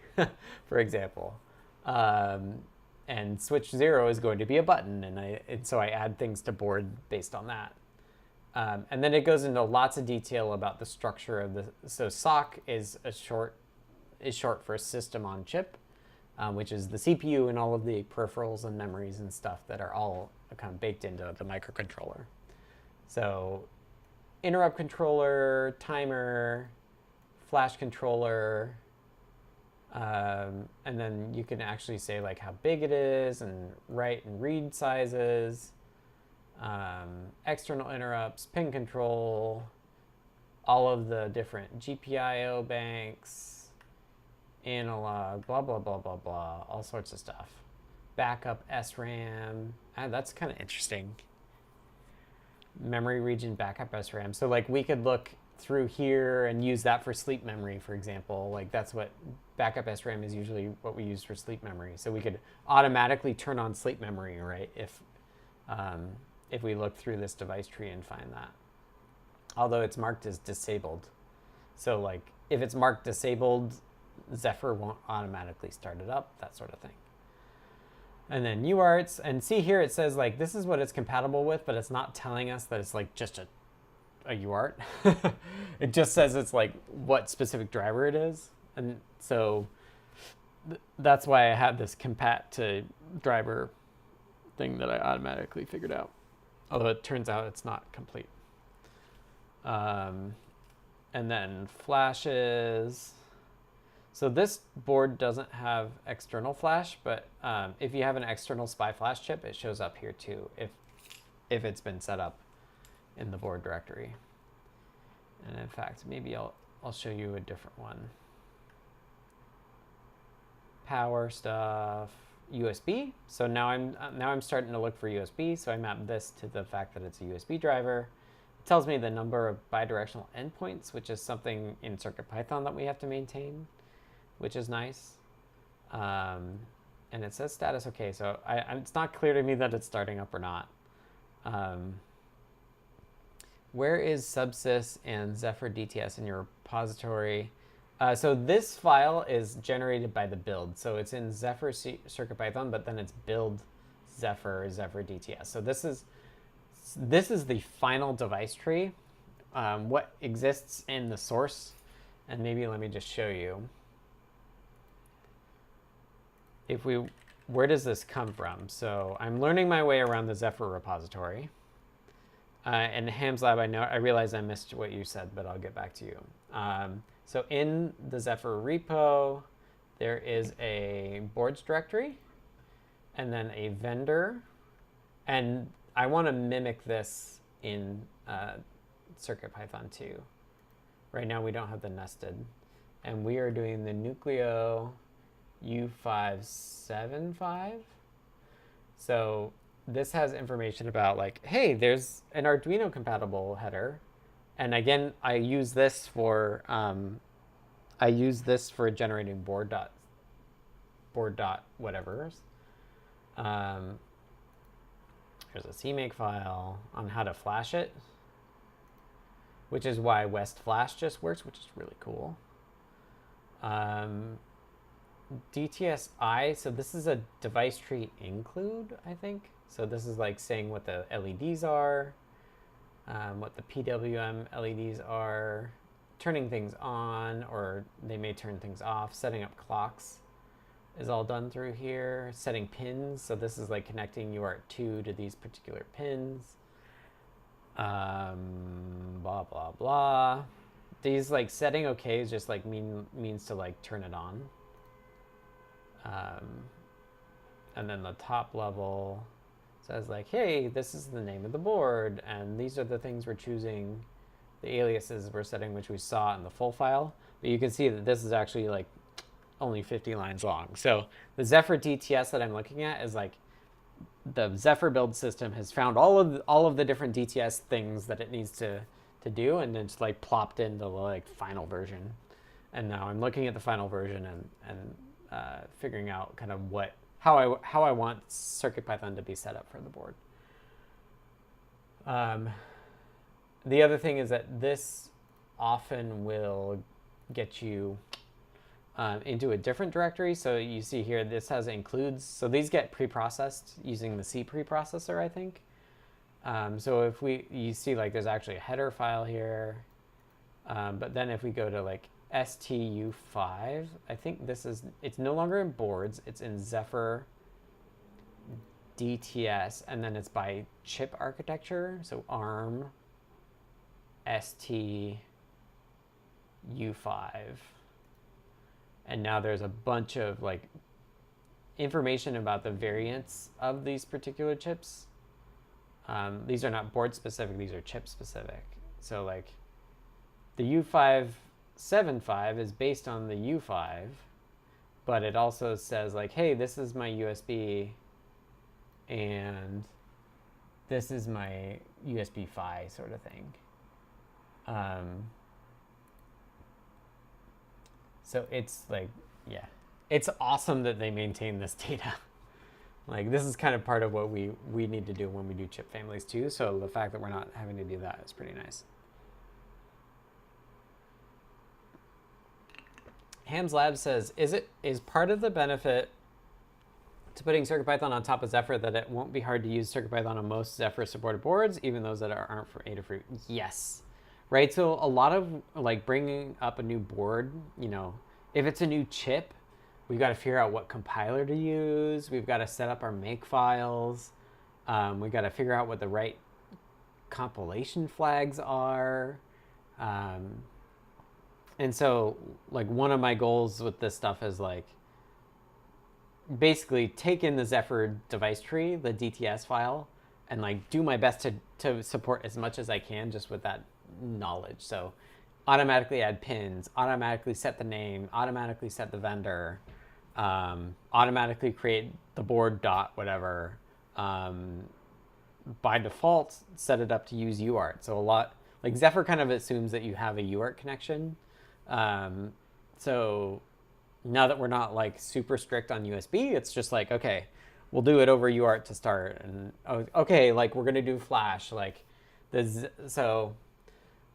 for example. And switch 0 is going to be a button, and so I add things to board based on that. And then it goes into lots of detail about the structure of so SOC is short for system on chip, which is the CPU and all of the peripherals and memories and stuff that are all kind of baked into the microcontroller. So interrupt controller, timer, flash controller, and then you can actually say like how big it is and write and read sizes, external interrupts, pin control, all of the different GPIO banks, analog, blah, blah, blah, blah, blah, all sorts of stuff. Backup SRAM, that's kind of interesting. Memory region backup SRAM. So like we could look through here and use that for sleep memory, for example. Like that's what backup SRAM is usually what we use for sleep memory. So we could automatically turn on sleep memory, right? If we look through this device tree and find that. Although it's marked as disabled. So like if it's marked disabled, Zephyr won't automatically start it up, that sort of thing. And then UARTs, and see here it says like this is what it's compatible with, but it's not telling us that it's like just a UART. It just says it's like what specific driver it is. And so that's why I had this compat to driver thing that I automatically figured out. Although it turns out it's not complete. And then flashes. So this board doesn't have external flash, but if you have an external SPI flash chip, it shows up here too if it's been set up in the board directory. And in fact, maybe I'll show you a different one. Power stuff, USB. So now I'm starting to look for USB. So I map this to the fact that it's a USB driver. It tells me the number of bidirectional endpoints, which is something in CircuitPython that we have to maintain, which is nice. And it says status okay. So it's not clear to me that it's starting up or not. Where is subsys and Zephyr.dts in your repository? So this file is generated by the build. So it's in Zephyr CircuitPython, but then it's build Zephyr.dts. So this is the final device tree, what exists in the source. And maybe let me just show you. Where does this come from? So I'm learning my way around the Zephyr repository. And Ham's Lab, I realize I missed what you said, but I'll get back to you. So in the Zephyr repo, there is a boards directory, and then a vendor. And I want to mimic this in CircuitPython too. Right now we don't have the nested. And we are doing the Nucleo U575. So this has information about like, hey, there's an Arduino compatible header. And again, I use this for generating board dot whatever's. Here's a CMake file on how to flash it, which is why West Flash just works, which is really cool. DTSI, so this is a device tree include, I think. So this is like saying what the LEDs are, what the PWM LEDs are, turning things on, or they may turn things off, setting up clocks is all done through here. Setting pins, so this is like connecting UART2 to these particular pins. Blah, blah, blah. These like setting okay is just like means to like turn it on. And then the top level says like, hey, this is the name of the board, and these are the things we're choosing, the aliases we're setting, which we saw in the full file. But you can see that this is actually like only 50 lines long. So the Zephyr DTS that I'm looking at is like the Zephyr build system has found all of the different DTS things that it needs to do, and then just like plopped into the like final version. And now I'm looking at the final version and figuring out kind of how I want CircuitPython to be set up for the board. The other thing is that this often will get you into a different directory. So you see here, this has includes. So these get preprocessed using the C preprocessor, I think. So if you see like there's actually a header file here. But then if we go to like STU5, I think it's no longer in boards, it's in Zephyr DTS, and then it's by chip architecture. So ARM STU5. And now there's a bunch of like information about the variants of these particular chips. These are not board specific, these are chip specific. So like the U575 is based on the U5, but it also says like, hey, this is my USB and this is my USB-Fi sort of thing. So it's like, yeah, it's awesome that they maintain this data. Like this is kind of part of what we need to do when we do chip families too. So the fact that we're not having to do that is pretty nice. Hams Lab says, is part of the benefit to putting CircuitPython on top of Zephyr that it won't be hard to use CircuitPython on most Zephyr supported boards, even those that aren't for Adafruit? Yes. Right, so a lot of like bringing up a new board, you know, if it's a new chip, we've got to figure out what compiler to use. We've got to set up our make files. We've got to figure out what the right compilation flags are. And so like one of my goals with this stuff is like basically take in the Zephyr device tree, the DTS file, and like do my best to support as much as I can just with that knowledge. So automatically add pins, automatically set the name, automatically set the vendor, automatically create the board dot whatever. By default, set it up to use UART. So a lot, like Zephyr kind of assumes that you have a UART connection. So now that we're not like super strict on USB, it's just like, okay, we'll do it over UART to start. And okay, like we're gonna do Flash. Like so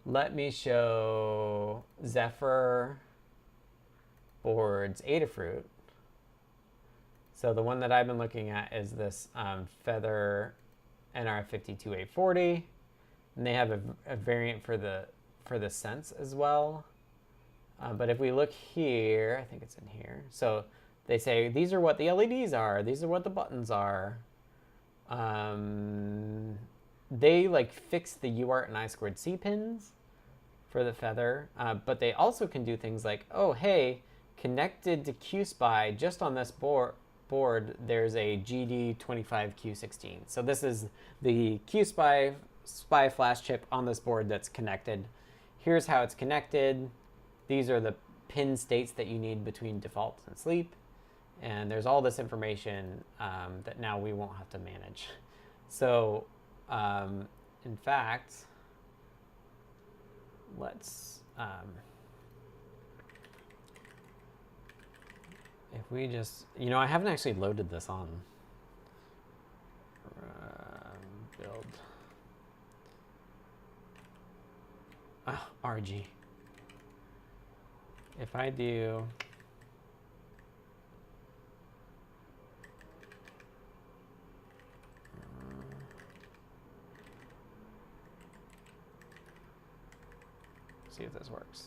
let me show Zephyr boards Adafruit. So the one that I've been looking at is this Feather NR52840, and they have a variant for the Sense as well. But if we look here, I think it's in here. So they say these are what the LEDs are. These are what the buttons are. They like fix the UART and I2C pins for the Feather, but they also can do things like, oh hey, connected to qspi just on this board there's a GD25Q16. So this is the qspi spy flash chip on this board that's connected. Here's how it's connected. These are the pin states that you need between default and sleep. And there's all this information that now we won't have to manage. So in fact, let's, if we just, you know, I haven't actually loaded this on build. RG. If I do see if this works.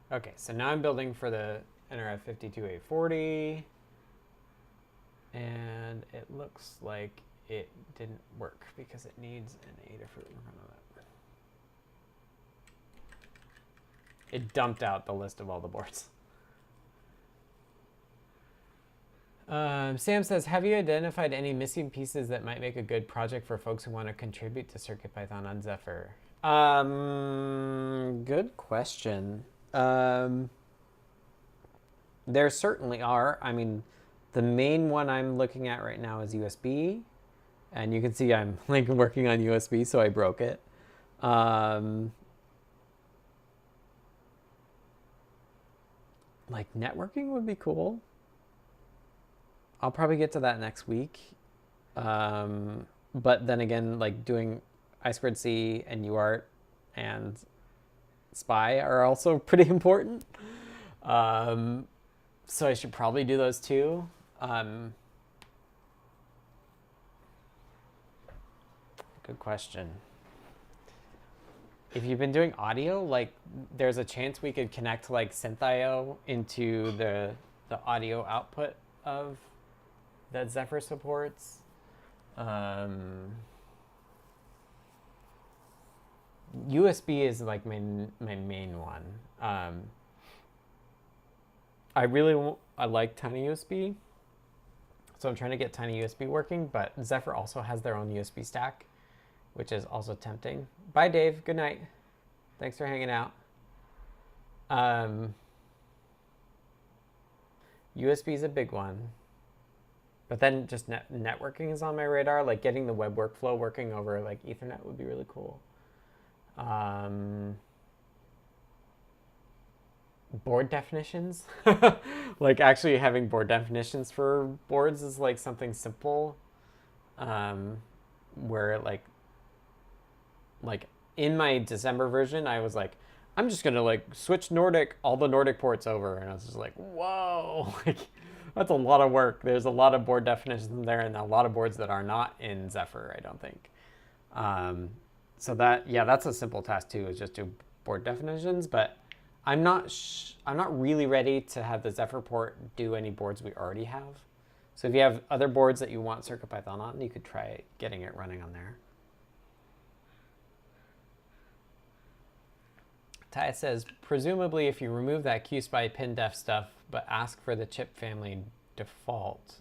Okay, so now I'm building for the NRF52840, and it looks like it didn't work because it needs an Adafruit in front of it. It dumped out the list of all the boards. Sam says, have you identified any missing pieces that might make a good project for folks who want to contribute to CircuitPython on Zephyr? Good question. There certainly are. I mean, the main one I'm looking at right now is USB. And you can see I'm like working on USB, so I broke it. Like networking would be cool. I'll probably get to that next week. But then again, like doing I2C and UART and SPI are also pretty important. So I should probably do those too. Good question. If you've been doing audio, like there's a chance we could connect like SynthIO into the audio output of that Zephyr supports. USB is like my main one. I like tinyusb, so I'm trying to get tinyusb working, but Zephyr also has their own USB stack, which is also tempting. Bye, Dave. Good night. Thanks for hanging out. USB is a big one. But then just networking is on my radar. Like getting the web workflow working over like Ethernet would be really cool. Board definitions, like actually having board definitions for boards is like something simple, where like in my December version, I was like, I'm just gonna like switch Nordic, all the Nordic ports over, and I was just like, whoa, like that's a lot of work. There's a lot of board definitions in there, and a lot of boards that are not in Zephyr, I don't think. So that, yeah, that's a simple task too, is just do board definitions, but I'm not really ready to have the Zephyr port do any boards we already have. So if you have other boards that you want CircuitPython on, you could try getting it running on there. Ty says, presumably if you remove that qspi pin def stuff, but ask for the chip family default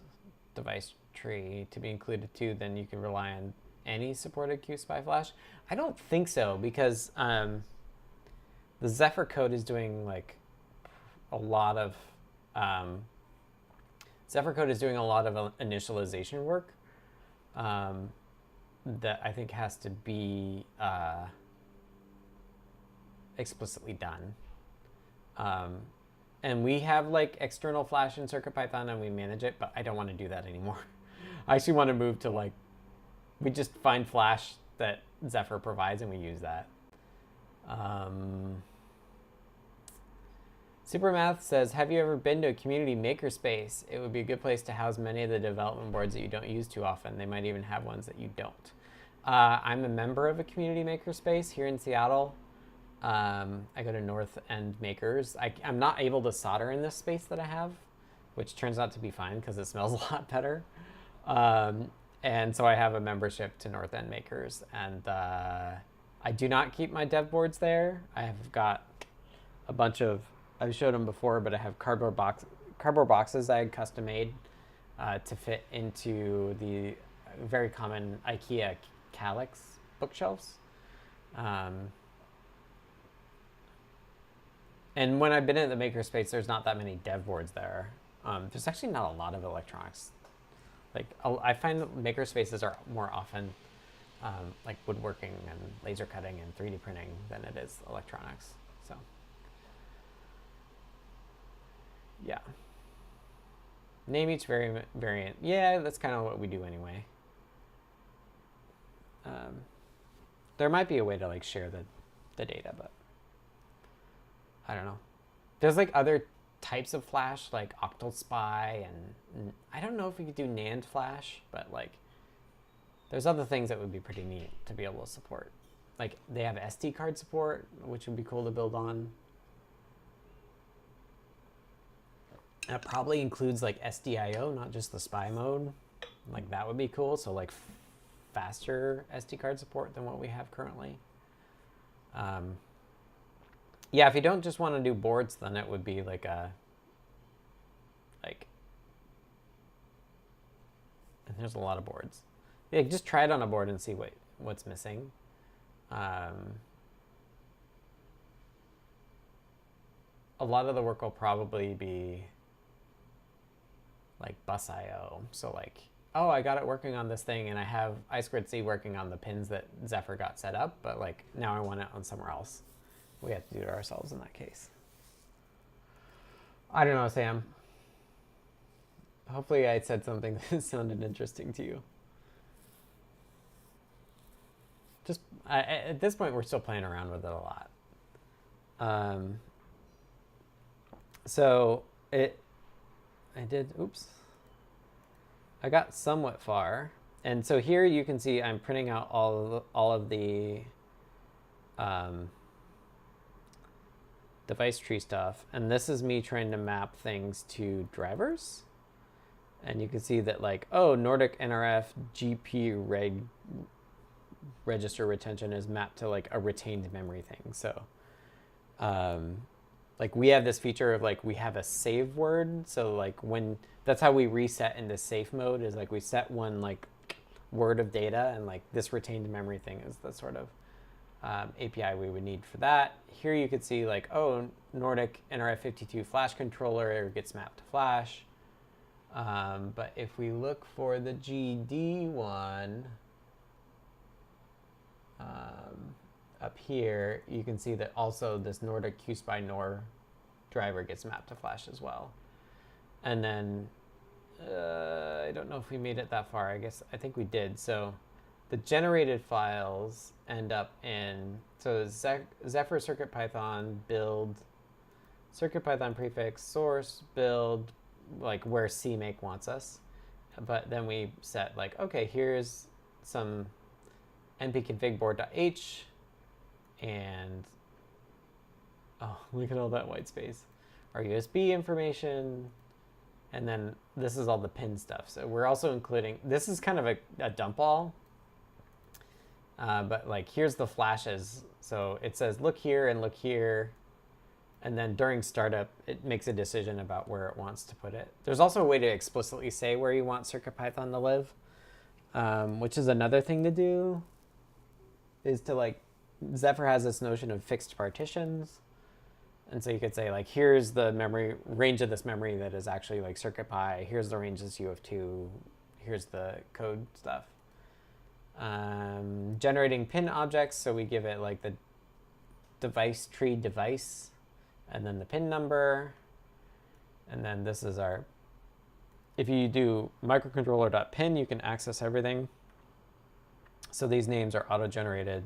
device tree to be included too, then you can rely on any supported qspi flash. I don't think so, because the Zephyr code is doing like a lot of initialization work that I think has to be explicitly done. And we have like external flash in CircuitPython and we manage it, but I don't want to do that anymore. I actually want to move to like, we just find flash that Zephyr provides and we use that. Supermath says, have you ever been to a community makerspace? It would be a good place to house many of the development boards that you don't use too often. They might even have ones that you don't. I'm a member of a community makerspace here in Seattle. I go to North End Makers. I'm not able to solder in this space that I have, which turns out to be fine because it smells a lot better. And so I have a membership to North End Makers, and I do not keep my dev boards there. I have got a bunch of, I've showed them before, but I have cardboard boxes I had custom made to fit into the very common IKEA Calyx bookshelves. And when I've been in the makerspace, there's not that many dev boards there. There's actually not a lot of electronics. Like I find that makerspaces are more often like woodworking and laser cutting and 3D printing than it is electronics. So yeah. Name each variant. Yeah, that's kind of what we do anyway. There might be a way to like share the data, but I don't know. There's like other types of flash, like octal SPI, and I don't know if we could do NAND flash, but like there's other things that would be pretty neat to be able to support. Like they have SD card support, which would be cool to build on. That probably includes like SDIO, not just the SPI mode. Like that would be cool. So like faster SD card support than what we have currently. Yeah, if you don't just want to do boards, then it would be like a, and there's a lot of boards. Yeah, just try it on a board and see what's missing. A lot of the work will probably be like bus IO. So like, oh, I got it working on this thing and I have I2C working on the pins that Zephyr got set up, but like now I want it on somewhere else. We have to do it ourselves in that case. I don't know, Sam. Hopefully I said something that sounded interesting to you. Just at this point, we're still playing around with it a lot. I got somewhat far. And so here you can see I'm printing out all of the device tree stuff. And this is me trying to map things to drivers. And you can see that like, oh, Nordic NRF GP register retention is mapped to like a retained memory thing. So like we have this feature of like, we have a save word. So like that's how we reset into safe mode, is like we set one like word of data, and like this retained memory thing is the sort of API we would need for that. Here you could see like, oh, Nordic NRF52 flash controller gets mapped to flash. But if we look for the GD one, up here, you can see that also this Nordic qspi nor driver gets mapped to Flash as well. And then I don't know if we made it that far. I think we did. So the generated files end up in, so Zephyr CircuitPython build, CircuitPython prefix source build, like where CMake wants us. But then we set like, okay, here's some npconfig board.h, and oh, look at all that white space. Our USB information, and then this is all the pin stuff. So we're also including, this is kind of a dump all, but like here's the flashes. So it says look here and look here, and then during startup, it makes a decision about where it wants to put it. There's also a way to explicitly say where you want CircuitPython to live, which is another thing to do, is to like, Zephyr has this notion of fixed partitions. And so you could say like, here's the memory range of this memory that is actually like CircuitPy. Here's the range this UF2. Here's the code stuff. Generating pin objects. So we give it like the device tree device, and then the pin number. And then this is our, if you do microcontroller.pin, you can access everything. So these names are auto-generated.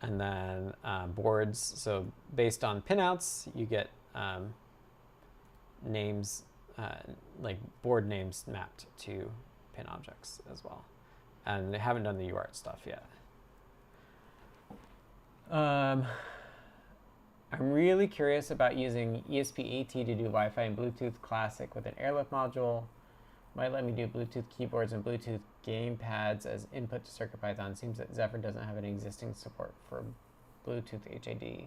And then boards, so based on pinouts, you get names, like board names mapped to pin objects as well. And they haven't done the UART stuff yet. I'm really curious about using ESP AT to do Wi-Fi and Bluetooth Classic with an airlift module. Might let me do Bluetooth keyboards and Bluetooth gamepads as input to CircuitPython. Seems that Zephyr doesn't have any existing support for Bluetooth HID,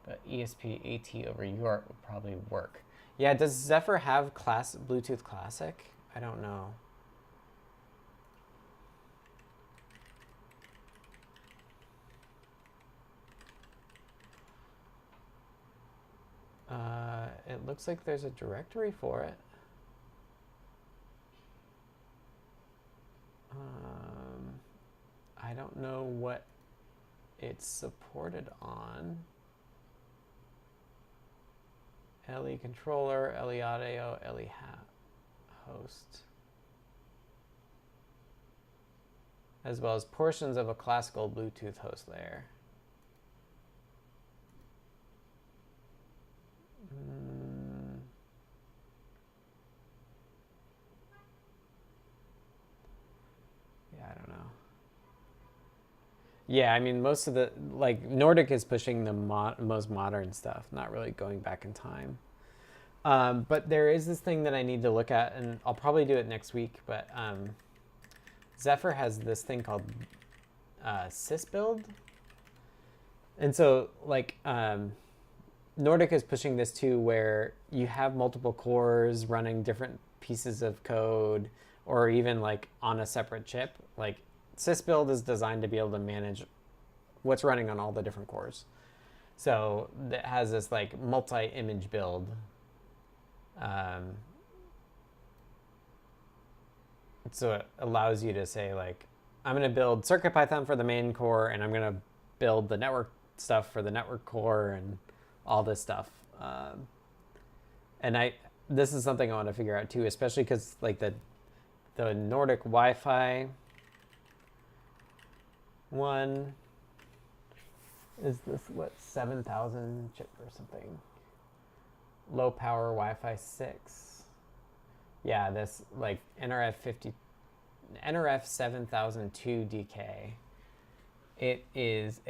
but ESP AT over UART would probably work. Yeah, does Zephyr have Bluetooth Classic? I don't know. It looks like there's a directory for it. I don't know what it's supported on. LE controller, LE audio, LE host, as well as portions of a classical Bluetooth host layer. Yeah, I don't know. Yeah, I mean, most of the, like, Nordic is pushing the most modern stuff, not really going back in time. But there is this thing that I need to look at, and I'll probably do it next week, but Zephyr has this thing called sysbuild. And so, like, Nordic is pushing this too, where you have multiple cores running different pieces of code, or even like on a separate chip. Like sysbuild is designed to be able to manage what's running on all the different cores. So that has this like multi-image build. So it allows you to say like, I'm going to build CircuitPython for the main core, and I'm going to build the network stuff for the network core and all this stuff. And this is something I want to figure out too, especially because like the Nordic Wi-Fi one is this, what, 7,000 chip or something. Low power Wi-Fi 6. Yeah, this like NRF 7002 DK. It is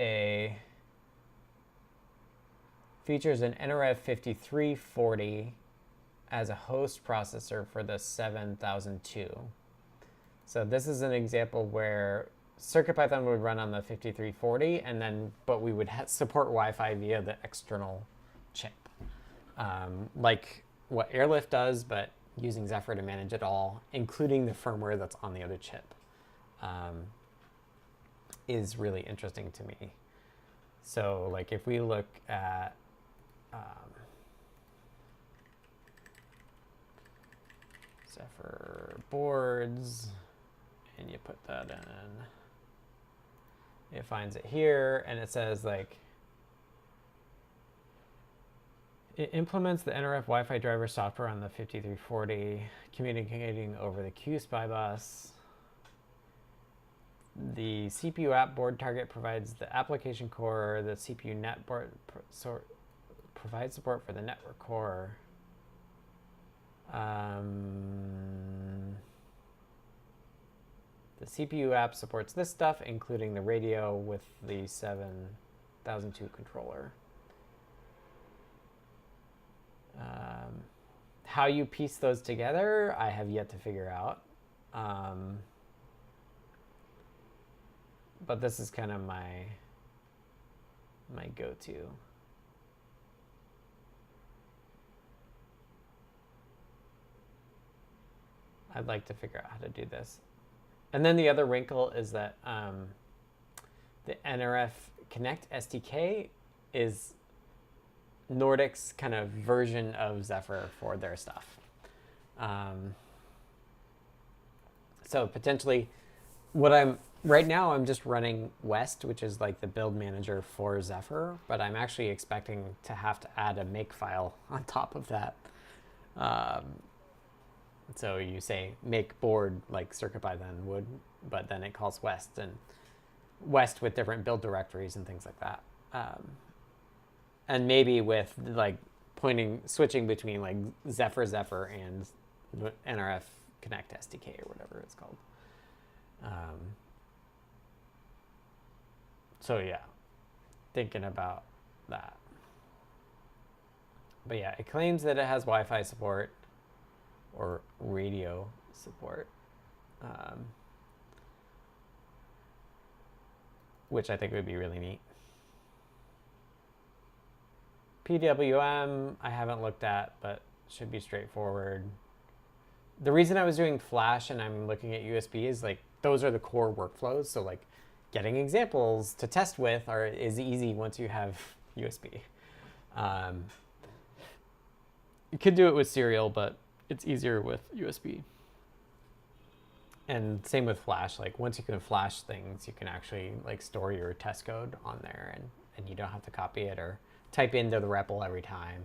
features an NRF 5340 as a host processor for the 7002. So this is an example where CircuitPython would run on the 5340, and then but we would support Wi-Fi via the external chip, like what Airlift does, but using Zephyr to manage it all, including the firmware that's on the other chip, is really interesting to me. So like if we look at Zephyr boards, and you put that in. It finds it here, and it says like, it implements the NRF Wi-Fi driver software on the 5340, communicating over the qspi bus. The CPU app board target provides the application core. The CPU net board provides support for the network core. The CPU app supports this stuff, including the radio with the 7002 controller. How you piece those together, I have yet to figure out. But this is kind of my go-to. I'd like to figure out how to do this. And then the other wrinkle is that the NRF Connect SDK is Nordic's kind of version of Zephyr for their stuff. So potentially, right now I'm just running West, which is like the build manager for Zephyr, but I'm actually expecting to have to add a make file on top of that. So you say make board like CircuitPython would, but then it calls West, and West with different build directories and things like that. And maybe with like switching between like Zephyr and NRF Connect SDK or whatever it's called. So yeah, thinking about that. But yeah, it claims that it has Wi-Fi support or radio support, which I think would be really neat. PWM, I haven't looked at, but should be straightforward. The reason I was doing Flash and I'm looking at USB is like, those are the core workflows. So like getting examples to test with is easy once you have USB. You could do it with serial, but it's easier with USB. And same with Flash. Like once you can Flash things, you can actually like store your test code on there, and you don't have to copy it or type into the REPL every time.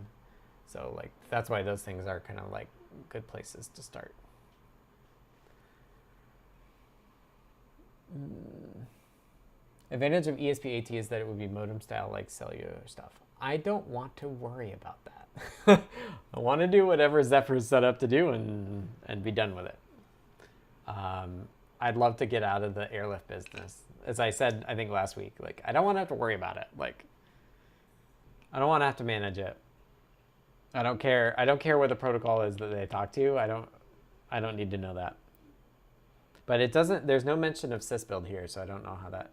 So like that's why those things are kind of like good places to start. Advantage of ESP-AT is that it would be modem style like cellular stuff. I don't want to worry about that. I want to do whatever Zephyr is set up to do and be done with it. I'd love to get out of the airlift business. As I said, I think last week, like I don't want to have to worry about it. Like I don't want to have to manage it. I don't care. I don't care what the protocol is that they talk to. I don't need to know that. But it doesn't, there's no mention of sysbuild here, so I don't know how that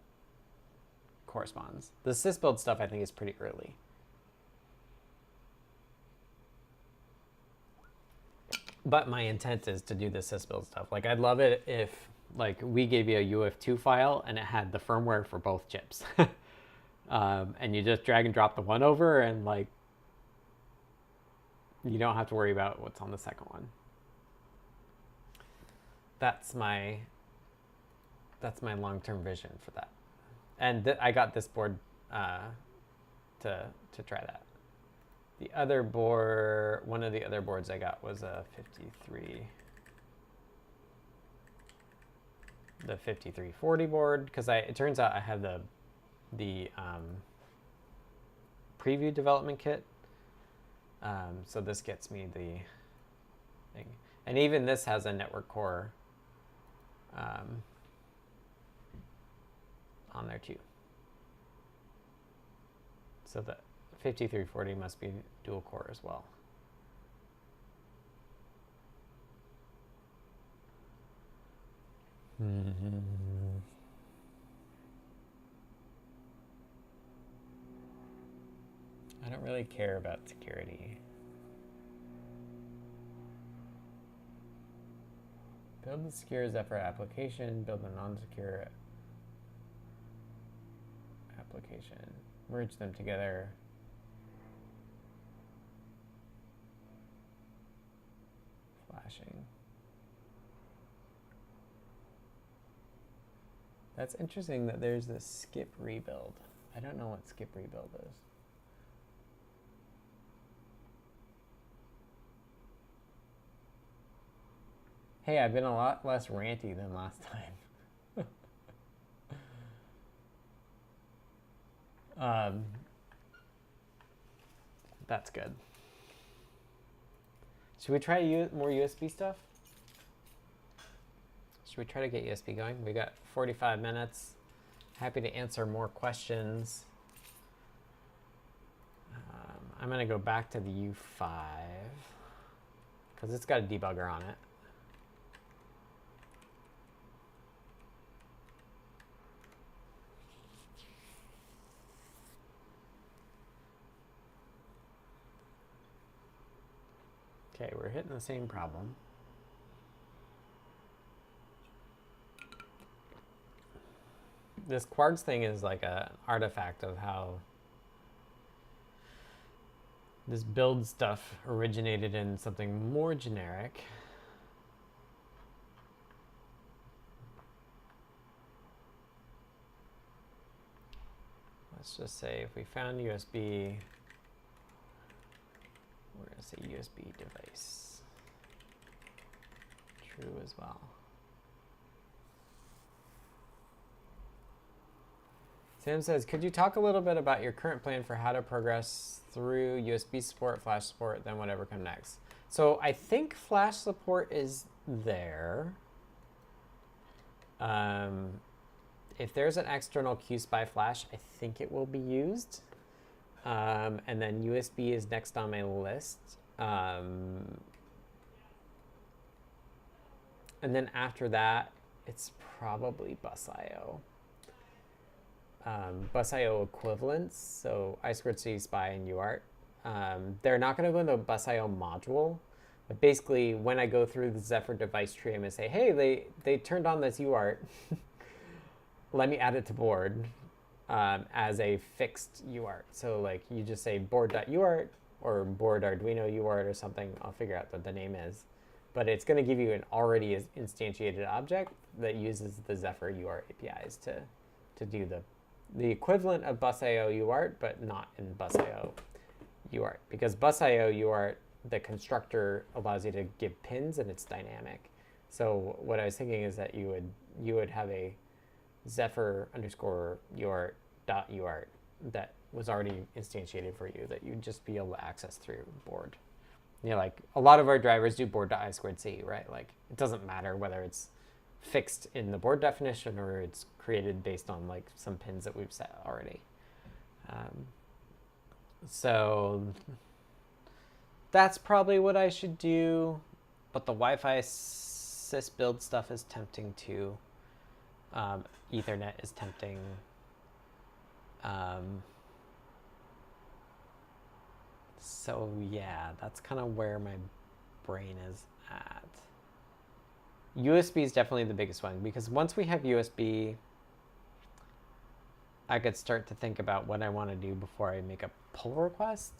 corresponds. The sysbuild stuff I think is pretty early. But my intent is to do the sysbuild stuff. Like I'd love it if like we gave you a UF2 file and it had the firmware for both chips. And you just drag and drop the one over and like you don't have to worry about what's on the second one. That's my long-term vision for that. And I got this board to try that. The other board, one of the other boards I got was a 5340 board, because it turns out I have the preview development kit. So this gets me the thing. And even this has a network core on there too. So the 5340 must be dual core as well. I don't really care about security. Build the secure Zephyr application, build a non-secure application, merge them together. Flashing. That's interesting that there's this skip rebuild. I don't know what skip rebuild is. Hey, I've been a lot less ranty than last time. That's good. Should we try more USB stuff? Should we try to get USB going? We got 45 minutes. Happy to answer more questions. I'm going to go back to the U5 because it's got a debugger on it. Okay, we're hitting the same problem. This quarks thing is like an artifact of how this build stuff originated in something more generic. Let's just say if we found USB, we're going to say USB device. True as well. Sam says, could you talk a little bit about your current plan for how to progress through USB support, flash support, then whatever comes next? So I think flash support is there. If there's an external qspi flash, I think it will be used. And then USB is next on my list. And then after that, it's probably bus IO. Bus IO equivalents, so I2C, SPI, and UART. They're not going to go in the bus IO module, but basically when I go through the Zephyr device tree, I'm going to say, hey, they turned on this UART. Let me add it to board as a fixed UART. So like you just say board.uart or board Arduino UART or something. I'll figure out what the name is. But it's going to give you an already instantiated object that uses the Zephyr UART APIs to do the equivalent of bus IO UART, but not in bus IO UART. Because bus IO UART, the constructor allows you to give pins and it's dynamic. So what I was thinking is that you would have a Zephyr underscore UART.UART that was already instantiated for you that you'd just be able to access through board. You know, like a lot of our drivers do board.I2C, right? Like it doesn't matter whether it's fixed in the board definition or it's created based on like some pins that we've set already. So that's probably what I should do, but the Wi-Fi sys build stuff is tempting too. Ethernet is tempting. So yeah, that's kind of where my brain is at. USB is definitely the biggest one because once we have USB, I could start to think about what I want to do before I make a pull request.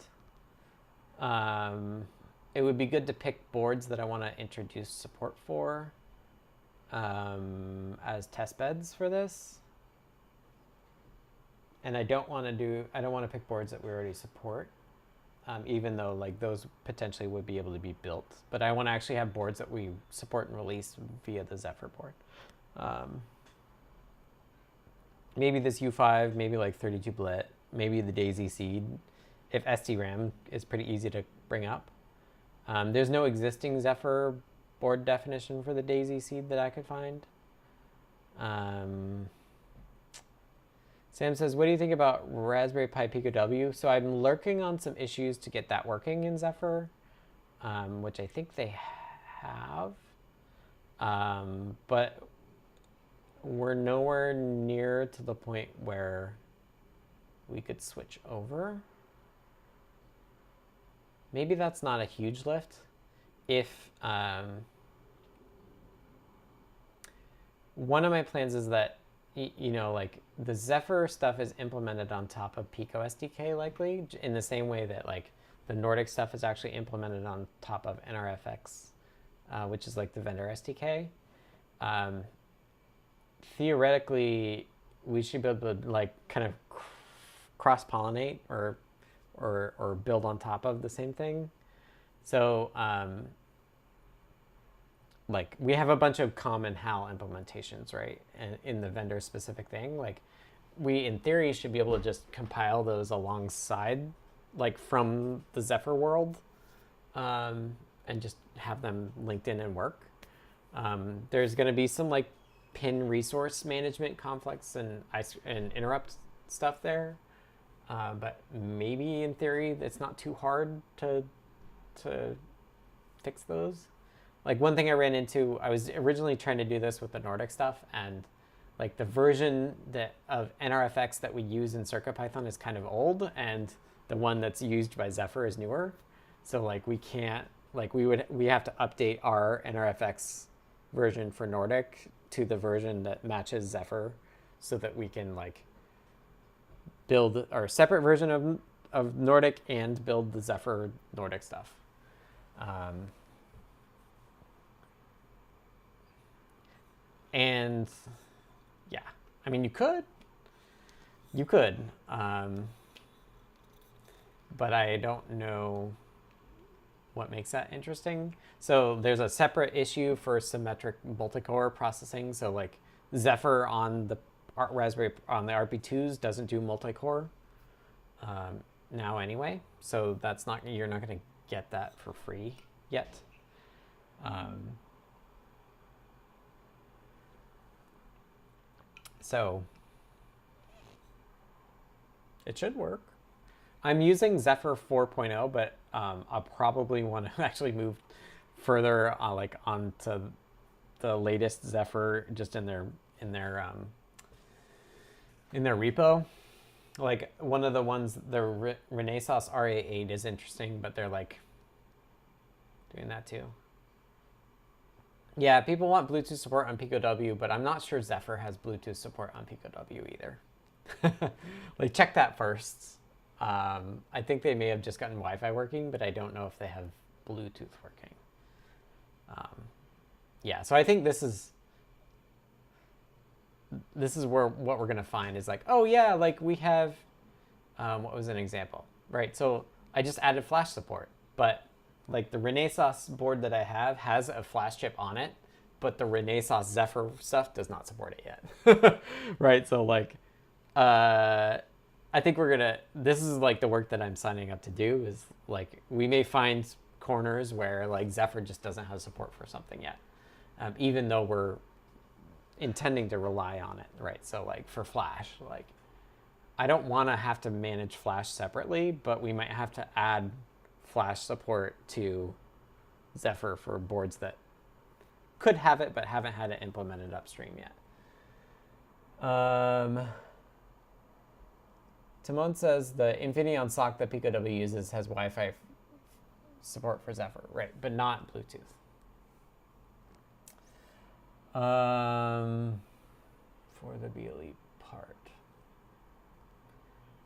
It would be good to pick boards that I want to introduce support for as test beds for this. And I don't want to pick boards that we already support, even though like those potentially would be able to be built. But I want to actually have boards that we support and release via the Zephyr board. Maybe this U5, maybe like 32-bit, maybe the Daisy seed, if SDRAM is pretty easy to bring up. There's no existing Zephyr board definition for the Daisy seed that I could find. Sam says, what do you think about Raspberry Pi Pico W? So I'm lurking on some issues to get that working in Zephyr, which I think they have. But we're nowhere near to the point where we could switch over. Maybe that's not a huge lift. If one of my plans is that, you know, like the Zephyr stuff is implemented on top of Pico SDK likely in the same way that like the Nordic stuff is actually implemented on top of NRFX, which is like the vendor SDK. theoretically, we should be able to like kind of cross-pollinate or build on top of the same thing. So like we have a bunch of common HAL implementations, right? And in the vendor specific thing, like we in theory should be able to just compile those alongside, like from the Zephyr world, and just have them linked in and work. There's going to be some like pin resource management conflicts and interrupt stuff there, but maybe in theory it's not too hard to fix those. Like one thing I ran into, I was originally trying to do this with the Nordic stuff, and like the version of NRFX that we use in CircuitPython is kind of old, and the one that's used by Zephyr is newer. So like we can't, like we have to update our NRFX version for Nordic to the version that matches Zephyr, so that we can like build our separate version of Nordic and build the Zephyr Nordic stuff. And yeah, I mean, you could, but I don't know what makes that interesting. So there's a separate issue for symmetric multi-core processing. So like Zephyr on the Raspberry on the RP2s doesn't do multi-core now anyway. So that's not, you're not going to get that for free yet. So it should work. I'm using Zephyr 4.0, but I'll probably want to actually move further, like onto the latest Zephyr, just in their repo. Like one of the ones, the Renaissance RA8 is interesting, but they're like doing that too. Yeah, people want Bluetooth support on Pico W, but I'm not sure Zephyr has Bluetooth support on Pico W either. Like check that first. I think they may have just gotten Wi-Fi working, but I don't know if they have Bluetooth working. Yeah, so I think this is where what we're going to find is like, oh yeah, like we have, what was an example, right? So I just added flash support, but like the Renaissance board that I have has a flash chip on it, but the Renaissance Zephyr stuff does not support it yet. Right? So like, I think this is like the work that I'm signing up to do, is like, we may find corners where like Zephyr just doesn't have support for something yet, even though we're intending to rely on it, right? So like for Flash, like I don't want to have to manage Flash separately, but we might have to add Flash support to Zephyr for boards that could have it but haven't had it implemented upstream yet. Timon says the Infineon sock that Pico W uses has Wi-Fi support for Zephyr, right, but not Bluetooth. For the BLE part.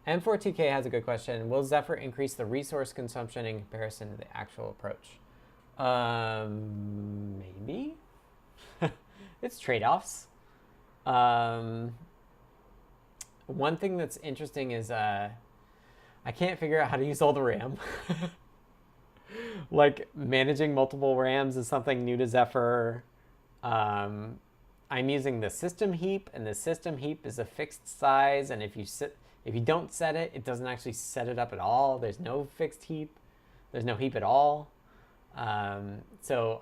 M4TK has a good question. Will Zephyr increase the resource consumption in comparison to the actual approach? Maybe. It's trade-offs. One thing that's interesting is I can't figure out how to use all the RAM. Like managing multiple RAMs is something new to Zephyr. I'm using the system heap, and the system heap is a fixed size, and if you don't set it, it doesn't actually set it up at all. There's no fixed heap. There's no heap at all. So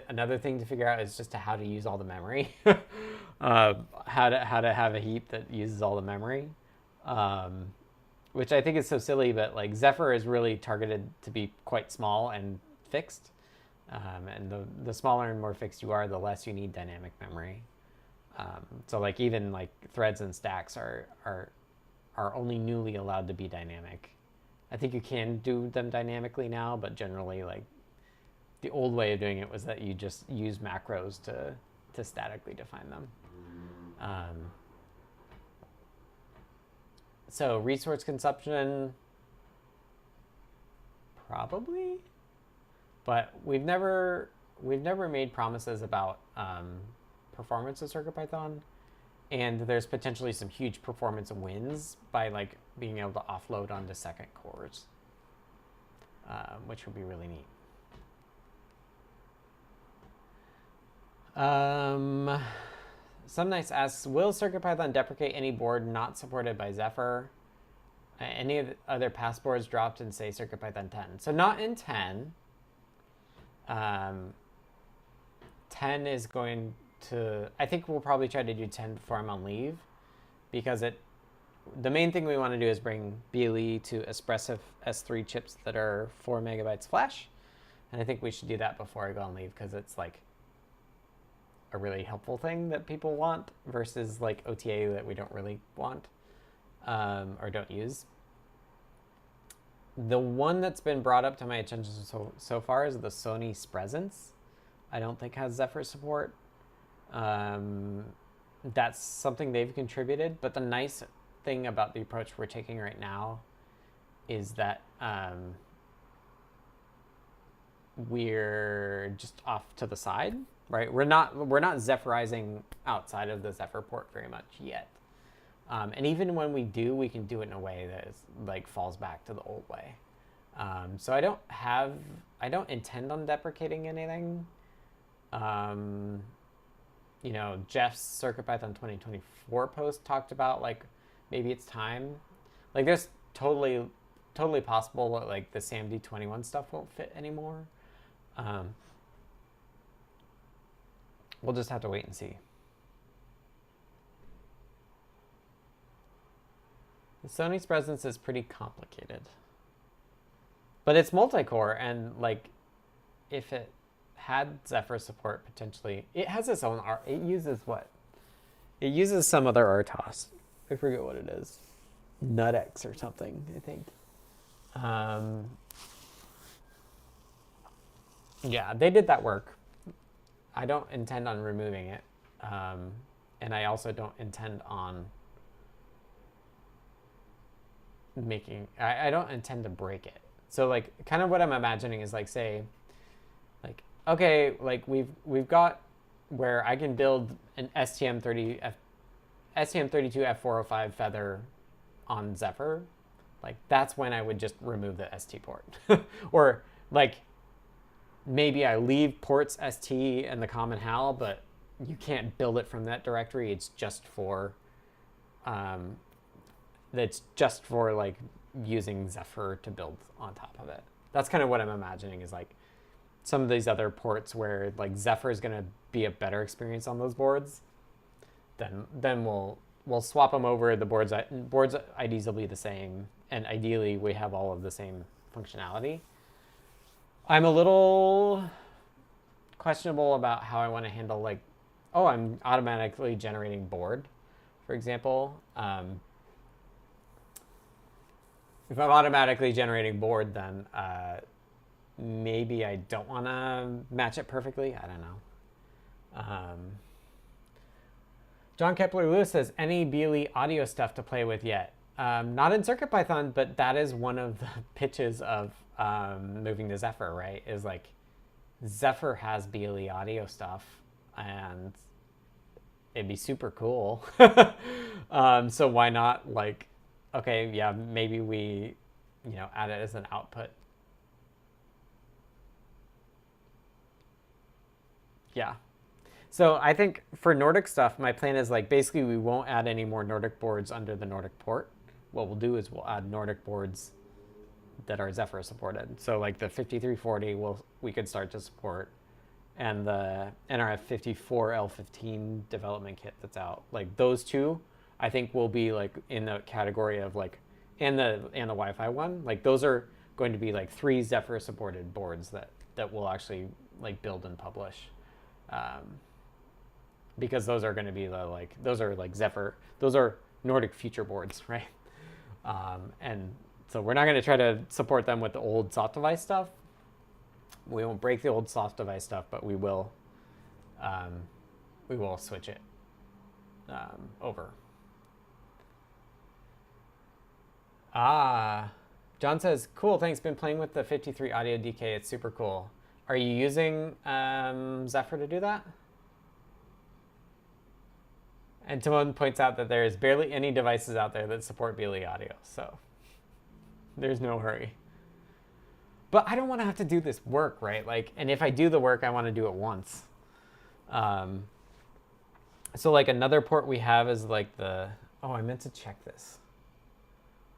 another thing to figure out is just how to use all the memory. How to have a heap that uses all the memory, which I think is so silly, but like Zephyr is really targeted to be quite small and fixed. And the smaller and more fixed you are, the less you need dynamic memory. So like even like threads and stacks are only newly allowed to be dynamic. I think you can do them dynamically now, but generally like the old way of doing it was that you just use macros to statically define them. So resource consumption, probably. But we've never made promises about performance of CircuitPython, and there's potentially some huge performance wins by like being able to offload onto second cores, which would be really neat. Some Nice asks, will CircuitPython deprecate any board not supported by Zephyr? Any of the other past boards dropped in, say, CircuitPython 10? So not in 10. 10 is going to, I think we'll probably try to do 10 before I'm on leave, because the main thing we want to do is bring BLE to expressive S3 chips that are 4 megabytes flash. And I think we should do that before I go on leave, because it's like a really helpful thing that people want versus like OTA that we don't really want or don't use. The one that's been brought up to my attention so far is the Sony's Presence. I don't think has Zephyr support. That's something they've contributed, but the nice thing about the approach we're taking right now is that we're just off to the side, right? We're not Zephyrizing outside of the Zephyr port very much yet. And even when we do, we can do it in a way that is, like, falls back to the old way. So I don't intend on deprecating anything. You know, Jeff's CircuitPython 2024 post talked about, like, maybe it's time. Like, there's totally possible that, like, the SAMD21 stuff won't fit anymore. We'll just have to wait and see. The Sony's Presence is pretty complicated. But it's multi-core, and, like, if it had Zephyr support, potentially, it has its own R. It uses what? It uses some other RTOS. I forget what it is. NutX or something, I think. Yeah, they did that work. I don't intend on removing it. And I also don't intend on I don't intend to break it. So, like, kind of what I'm imagining is, like, say, like, okay, like, we've got where I can build an STM32F405 feather on Zephyr. Like, that's when I would just remove the ST port. Or, like, maybe I leave ports ST and the common HAL, but you can't build it from that directory. It's just for like using Zephyr to build on top of it. That's kind of what I'm imagining, is like some of these other ports where like Zephyr is going to be a better experience on those boards. Then we'll swap them over. The boards IDs will be the same, and ideally we have all of the same functionality. I'm a little questionable about how I want to handle, like, oh, I'm automatically generating board, for example. If I'm automatically generating board, then maybe I don't want to match it perfectly. I don't know. John Kepler-Lewis says, any BLE audio stuff to play with yet? Not in CircuitPython, but that is one of the pitches of moving to Zephyr, right? Is like Zephyr has BLE audio stuff, and it'd be super cool. So why not, like, okay, yeah, maybe we, add it as an output. Yeah. So I think for Nordic stuff, my plan is, like, basically we won't add any more Nordic boards under the Nordic port. What we'll do is we'll add Nordic boards that are Zephyr supported. So, like, the 5340 we could start to support, and the NRF54L15 development kit that's out. Like, those two, I think, will be, like, in the category of, like, and the Wi-Fi one. Like, those are going to be, like, 3 Zephyr supported boards that we'll actually, like, build and publish. Because those are going to be those are like Zephyr, those are Nordic future boards, right? And so we're not going to try to support them with the old soft device stuff. We won't break the old soft device stuff, but we will switch it over. John says, cool, thanks. Been playing with the 53 audio DK. It's super cool. Are you using Zephyr to do that? And Timon points out that there is barely any devices out there that support BLE audio, so there's no hurry. But I don't want to have to do this work, right? Like, and if I do the work, I want to do it once. So like another port we have is like the, oh, I meant to check this.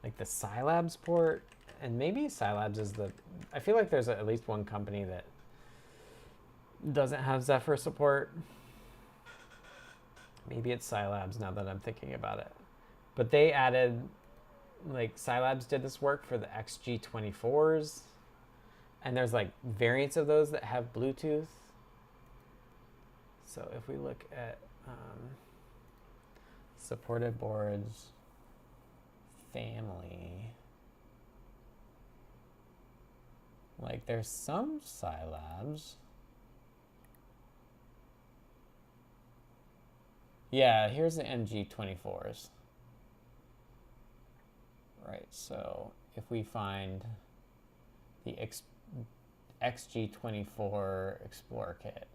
Like the Scilabs port, and maybe Scilabs is the, I feel like there's at least one company that doesn't have Zephyr support. Maybe it's Scilabs now that I'm thinking about it. But they added, like Scilabs did this work for the XG24s. And there's like variants of those that have Bluetooth. So if we look at supported boards, family, like there's some Scilabs. Yeah, here's the MG24s. Right, so if we find the XG24 Explorer kit,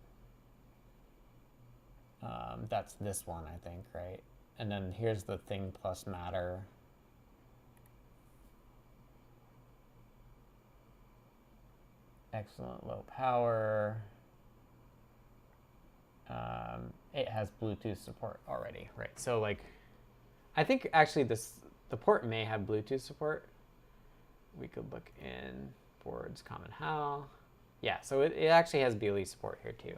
that's this one, I think, right? And then here's the Thing Plus Matter. Excellent low power. It has Bluetooth support already, right? So like, I think actually the port may have Bluetooth support. We could look in boards common how. Yeah, so it actually has BLE support here too.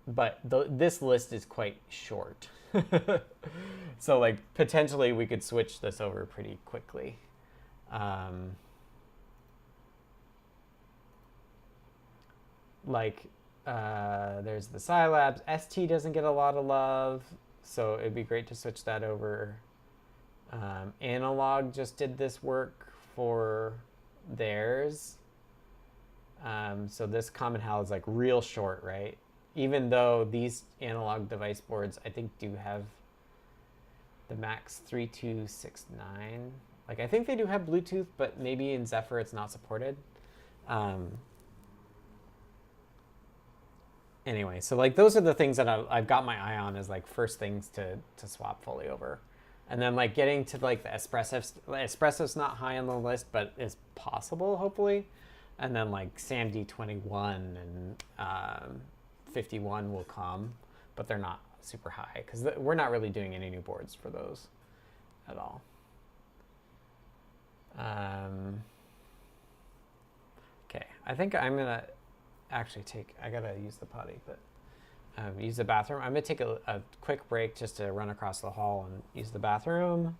But this list is quite short. So like potentially we could switch this over pretty quickly. There's the Scilabs. ST doesn't get a lot of love, so it'd be great to switch that over. Analog just did this work for theirs. So this common HAL is like real short, right? Even though these analog device boards, I think, do have the max 3269. Like, I think they do have Bluetooth, but maybe in Zephyr it's not supported. Anyway, so like those are the things that I've got my eye on as like first things to swap fully over. And then like getting to like the Espresso's not high on the list, but it's possible, hopefully. And then like SAMD21 and 51 will come, but they're not super high because we're not really doing any new boards for those at all. Okay, I think I'm gonna actually I gotta use the potty, but use the bathroom. I'm gonna take a quick break just to run across the hall and use the bathroom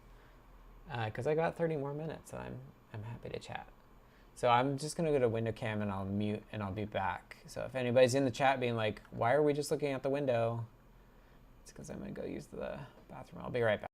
because I got 30 more minutes and I'm happy to chat. So I'm just gonna go to window cam and I'll mute and I'll be back. So if anybody's in the chat being like, why are we just looking out the window? It's because I'm gonna go use the bathroom. I'll be right back.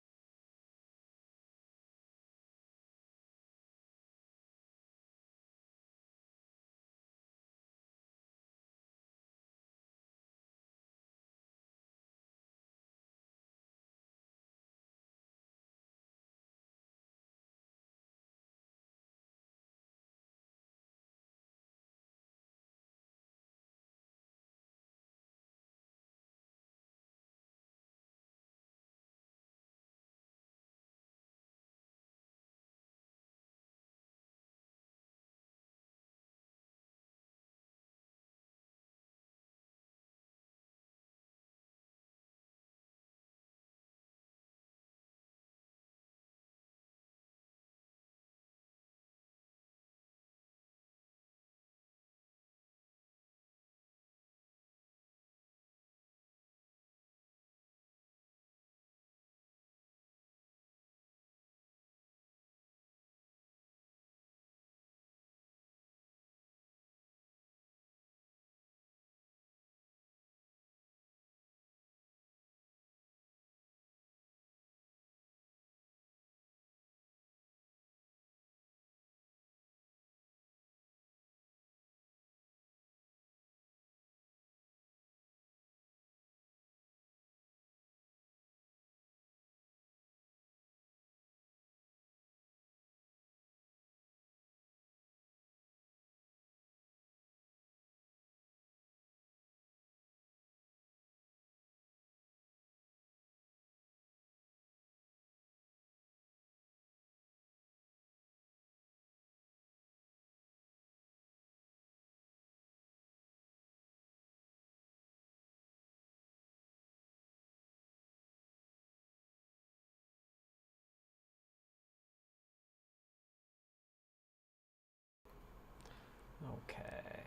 Okay,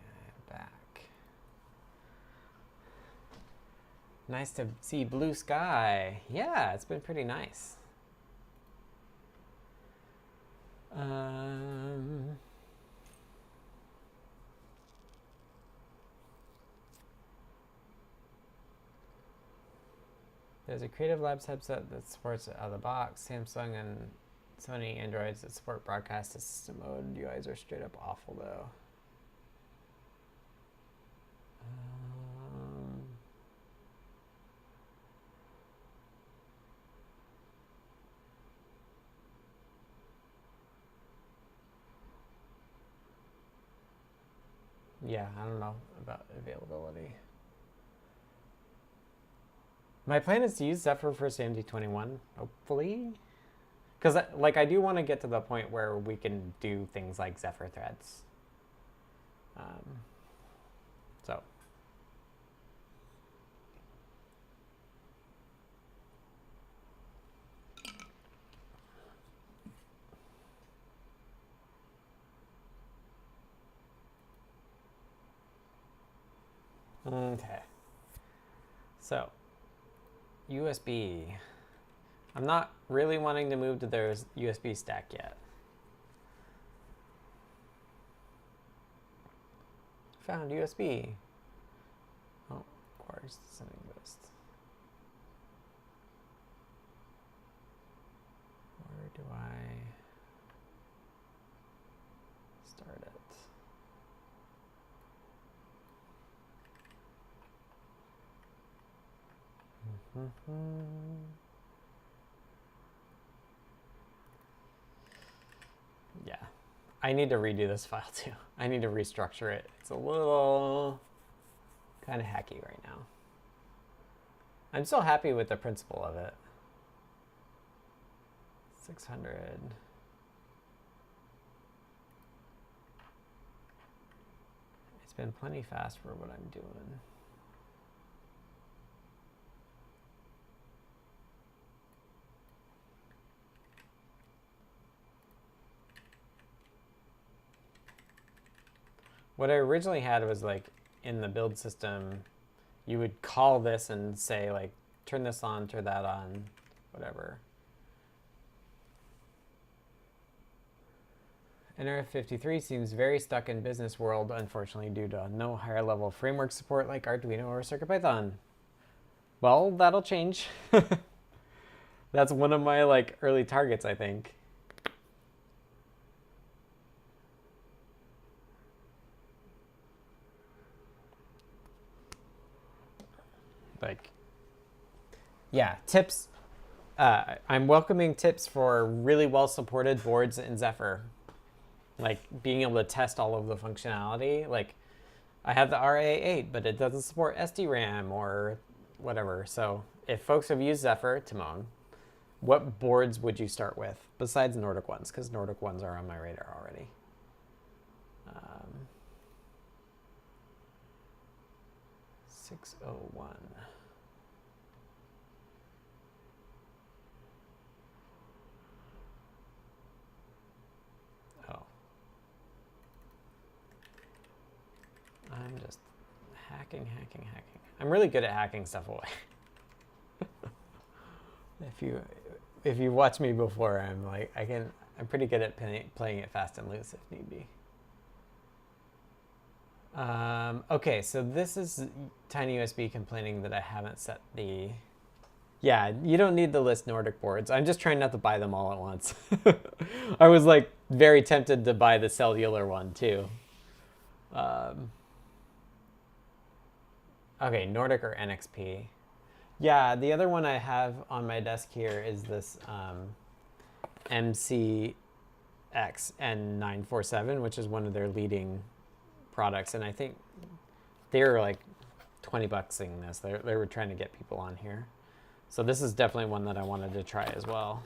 back. Nice to see blue sky. Yeah, it's been pretty nice. There's a Creative Labs headset that supports it out of the box. Samsung and Sony Androids that support broadcast to system mode. UIs are straight up awful though. Yeah, I don't know about availability. My plan is to use Zephyr for AMD21, hopefully. Because like I do want to get to the point where we can do things like Zephyr threads. So. Okay. So, USB. I'm not really wanting to move to their USB stack yet. Found USB. Oh, requires sending list. Where do I start it? Yeah, I need to redo this file too. I need to restructure it. It's a little kind of hacky right now. I'm still happy with the principle of it. 600. It's been plenty fast for what I'm doing. What I originally had was like in the build system, you would call this and say like, turn this on, turn that on, whatever. NRF53 seems very stuck in business world, unfortunately, due to no higher level framework support like Arduino or CircuitPython. Well, that'll change. That's one of my like early targets, I think. Like, yeah, tips. I'm welcoming tips for really well supported boards in Zephyr. Like being able to test all of the functionality. Like I have the RA8, but it doesn't support SDRAM or whatever. So if folks have used Zephyr, Timon, what boards would you start with besides Nordic ones? Because Nordic ones are on my radar already. 601. Oh. I'm just hacking. I'm really good at hacking stuff away. If you watch me before, I'm like I'm pretty good at playing it fast and loose if need be. Okay, so this is tinyusb complaining that I haven't set the... Yeah, you don't need the list Nordic boards. I'm just trying not to buy them all at once. I was like very tempted to buy the cellular one too. Okay, Nordic or NXP. Yeah, the other one I have on my desk here is this MCX N947, which is one of their leading products, and I think they were like $20-ing this. They were trying to get people on here, so this is definitely one that I wanted to try as well.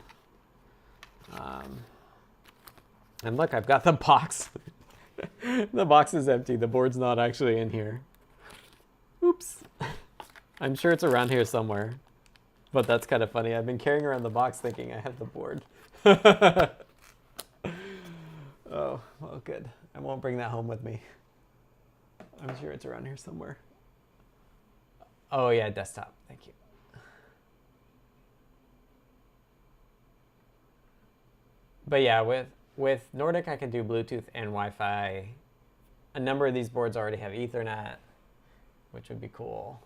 And look, I've got the box. The box is empty. The board's not actually in here. Oops. I'm sure it's around here somewhere, but that's kind of funny. I've been carrying around the box thinking I have the board. Oh. Oh, well, good. I won't bring that home with me. I'm sure it's around here somewhere. Oh yeah, desktop. Thank you. But yeah, with Nordic, I can do Bluetooth and Wi-Fi. A number of these boards already have Ethernet, which would be cool.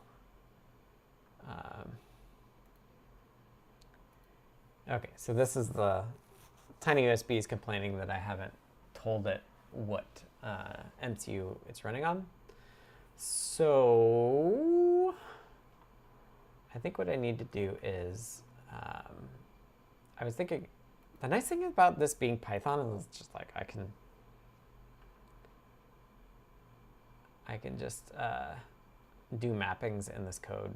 Okay, so this is the tinyusb is complaining that I haven't told it what MCU it's running on. So I think what I need to do is, I was thinking, the nice thing about this being Python is just like I can just do mappings in this code.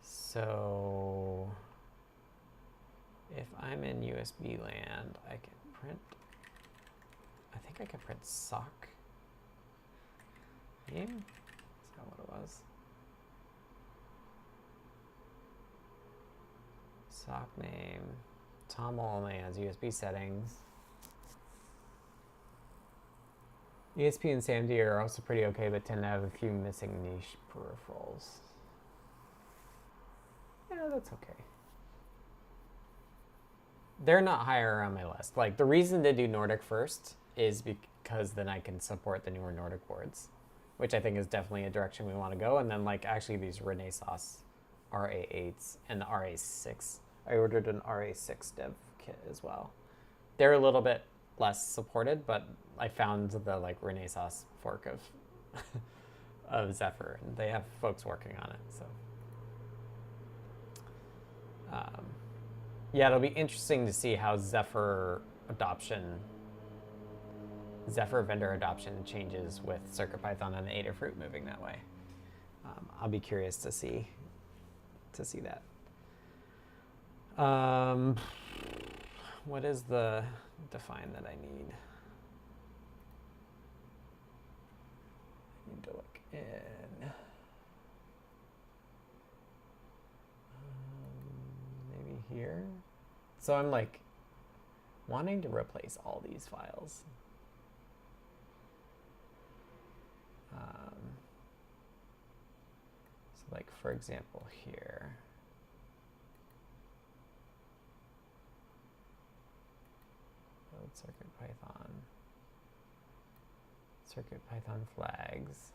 So if I'm in USB land, I can print, I think I can print sock name. Is that what it was? Sock name. Tom only has USB settings. ESP and SAMD are also pretty okay, but tend to have a few missing niche peripherals. Yeah, that's okay. They're not higher on my list. Like, the reason to do Nordic first is because then I can support the newer Nordic boards, which I think is definitely a direction we want to go. And then, like, actually these Renaissance RA8s and the RA6. I ordered an RA6 dev kit as well. They're a little bit less supported, but I found the like Renaissance fork of of Zephyr, and they have folks working on it. So yeah, it'll be interesting to see how Zephyr vendor adoption changes with CircuitPython and Adafruit moving that way. I'll be curious to see that. What is the define that I need? I need to look in. Maybe here. So I'm like wanting to replace all these files. So like, for example, here. CircuitPython flags.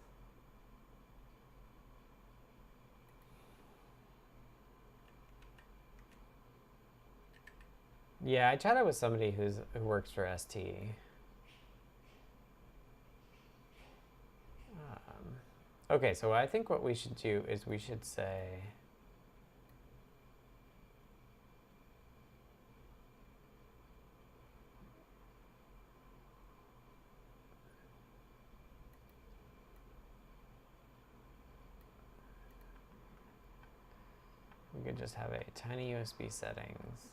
Yeah, I chatted with somebody who works for ST. Okay, so I think what we should do is we should say, we could just have a tinyusb settings.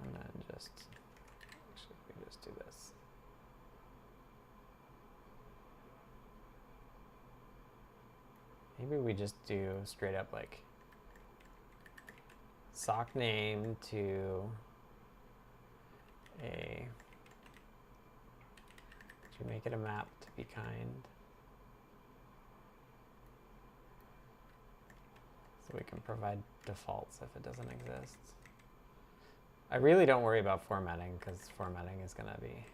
And then just, actually, we just do this. Maybe we just do straight up like sock name to make it a map to be kind. So we can provide defaults if it doesn't exist. I really don't worry about formatting because formatting is going to be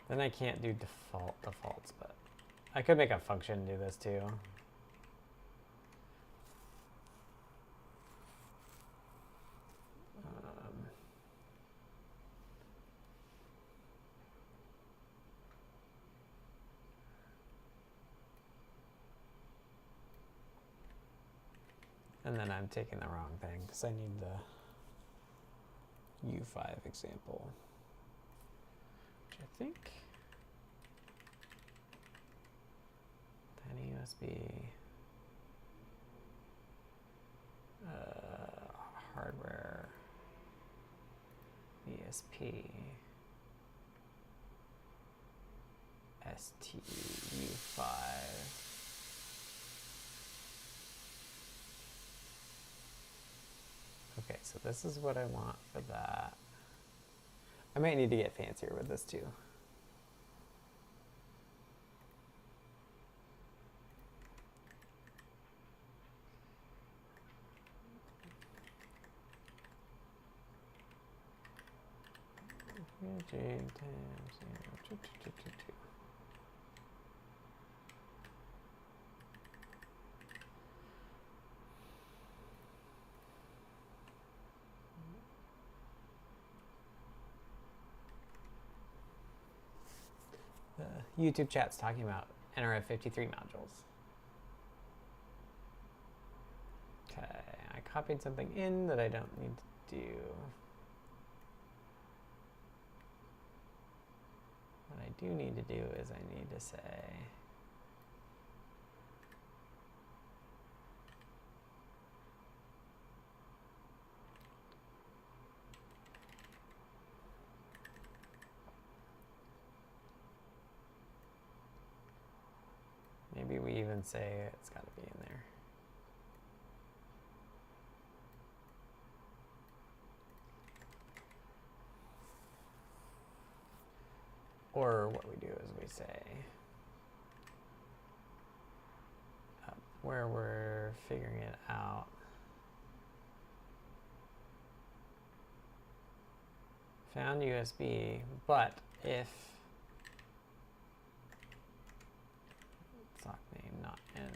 then I can't do defaults, but I could make a function do this too. And then I'm taking the wrong thing because I need the U5 example, which I think tinyusb hardware VSP STU5. Okay, so this is what I want for that. I might need to get fancier with this too. YouTube chat's talking about NRF53 modules. Okay, I copied something in that I don't need to do. What I do need to do is I need to say maybe we even say it's got to be in there. Or what we do is we say where we're figuring it out. Found USB, but if sock name not in.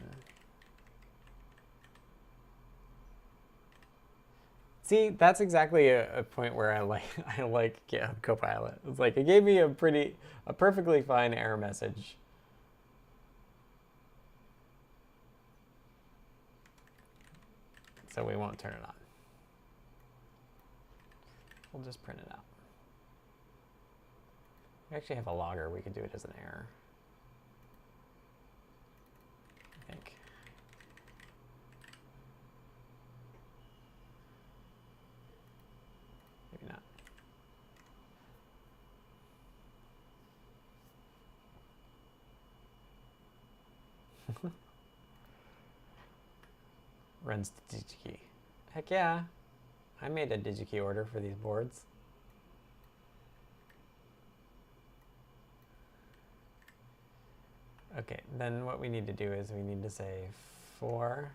See, that's exactly a point where I like GitHub Copilot. It's like it gave me a perfectly fine error message. So we won't turn it on. We'll just print it out. We actually have a logger. We could do it as an error, I think. Maybe not. Runs to DigiKey. Heck yeah. I made a DigiKey order for these boards. Okay, then what we need to do is we need to say for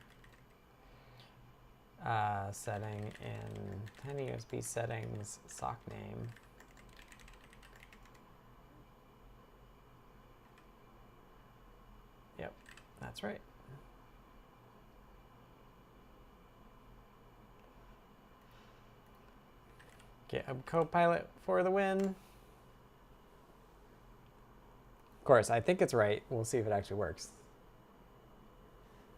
setting in tinyusb settings sock name. Yep, that's right. GitHub Copilot for the win. Of course, I think it's right. We'll see if it actually works.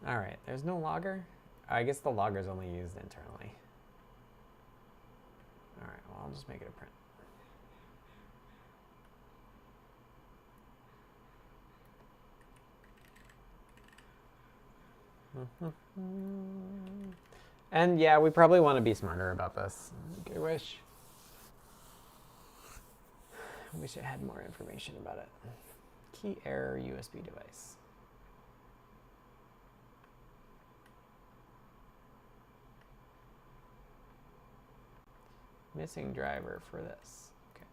All right, there's no logger. I guess the logger is only used internally. All right, well, I'll just make it a print. And yeah, we probably want to be smarter about this. I wish I had more information about it. Key error USB device. Missing driver for this. Okay.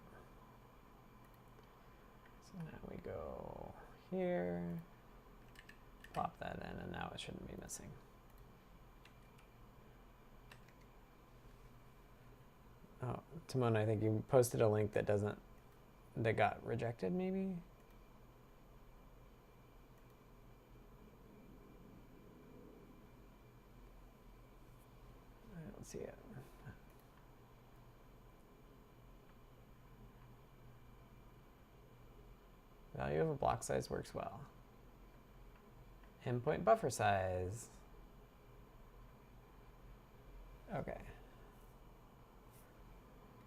So now we go here, plop that in, and now it shouldn't be missing. Oh, Timon, I think you posted a link that got rejected, maybe? I don't see it. Value of a block size works well. Endpoint buffer size. Okay.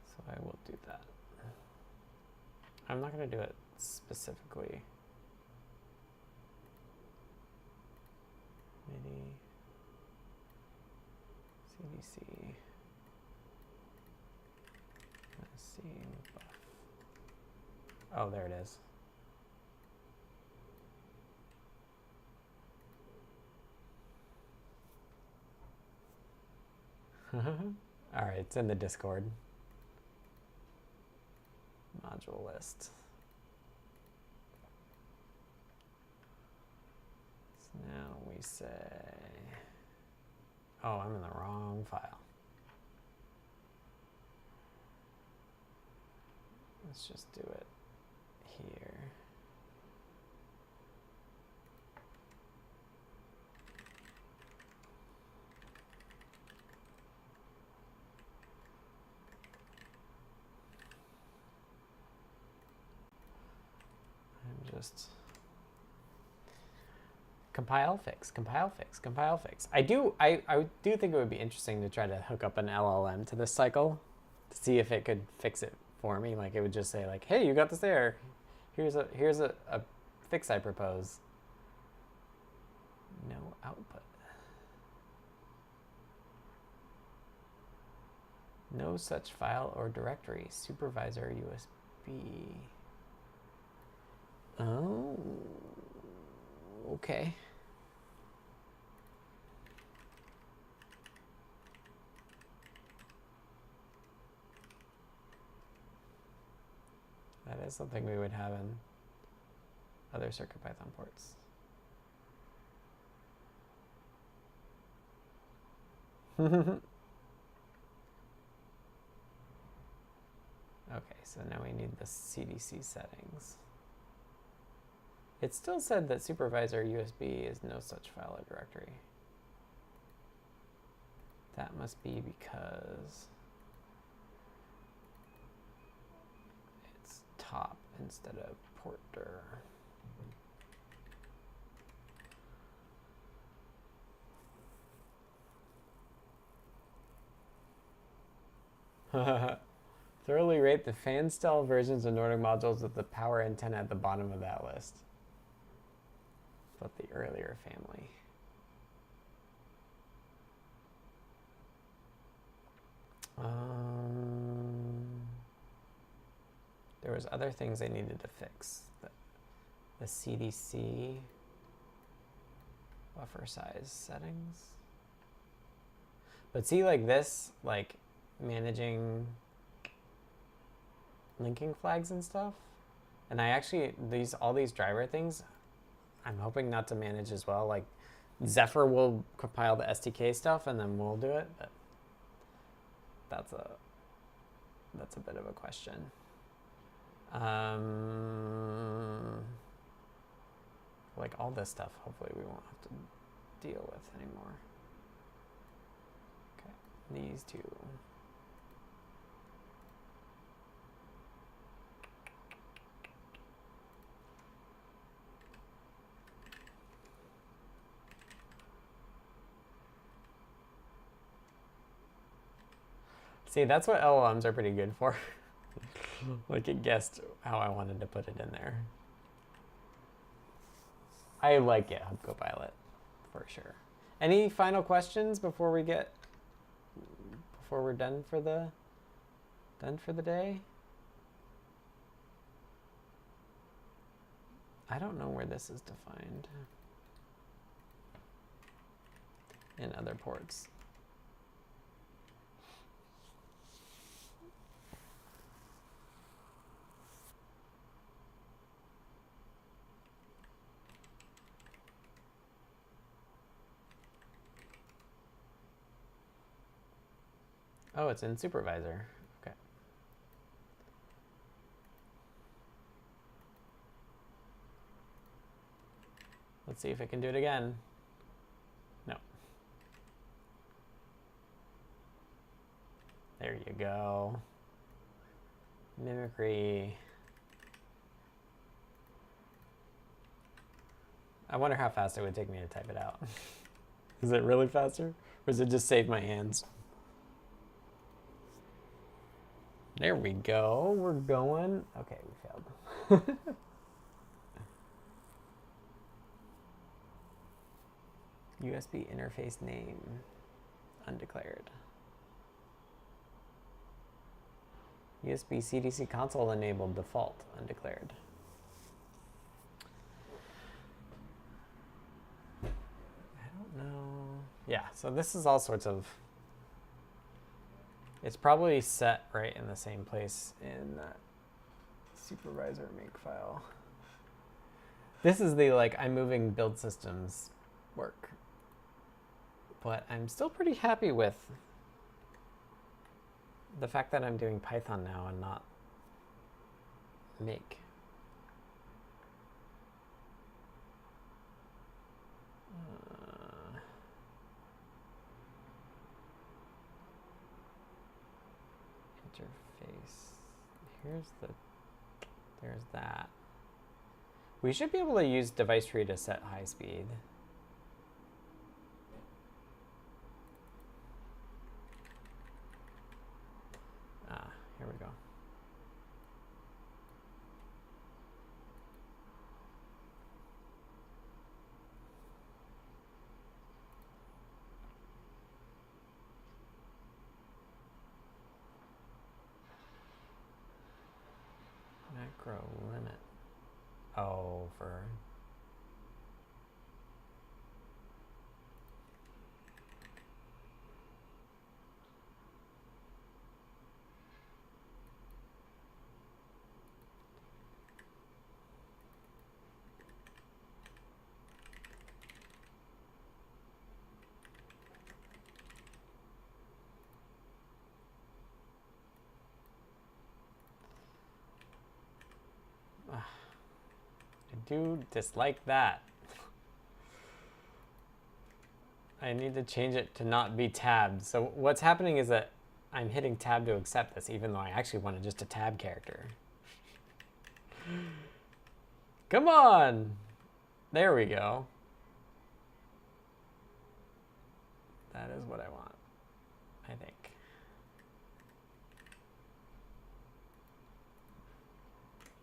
So I will do that. I'm not going to do it specifically. MIDI, CDC, Oh, there it is. All right, it's in the Discord. Module list. So now we say, oh, I'm in the wrong file. Let's just do it here. I'm just compile, fix, compile, fix, compile, fix. I do think it would be interesting to try to hook up an LLM to this cycle to see if it could fix it for me. Like it would just say like, hey, you got this error. Here's a fix I propose. No output. No such file or directory. Supervisor USB. Oh, okay. That is something we would have in other CircuitPython ports. Okay, so now we need the CDC settings. It still said that supervisor USB is no such file or directory. That must be because it's top instead of porter. Thoroughly rate the fan style versions of Nordic modules with the power antenna at the bottom of that list. But the earlier family. There was other things I needed to fix. The CDC buffer size settings. But see, like this, like managing linking flags and stuff. And I actually, all these driver things, I'm hoping not to manage as well. Like Zephyr will compile the SDK stuff and then we'll do it, but that's a bit of a question. Like all this stuff, hopefully we won't have to deal with anymore. Okay, these two. See, that's what LLMs are pretty good for. Like it guessed how I wanted to put it in there. I like GitHub Copilot for sure. Any final questions before we're done for the day? I don't know where this is defined in other ports. Oh, it's in supervisor. Okay. Let's see if it can do it again. No. There you go. Mimicry. I wonder how fast it would take me to type it out. Is it really faster? Or does it just save my hands? There we go. We're going. Okay, we failed. USB interface name undeclared. USB CDC console enabled default undeclared. I don't know. Yeah, so this is all sorts of, it's probably set right in the same place in that supervisor make file. This is the like I'm moving build systems work, but I'm still pretty happy with the fact that I'm doing Python now and not make. Interface. There's that. We should be able to use devicetree to set high speed. Here we go. Macro limit. Oh, for I do dislike that. I need to change it to not be tabbed. So what's happening is that I'm hitting tab to accept this, even though I actually wanted just a tab character. Come on! There we go. That is what I want, I think.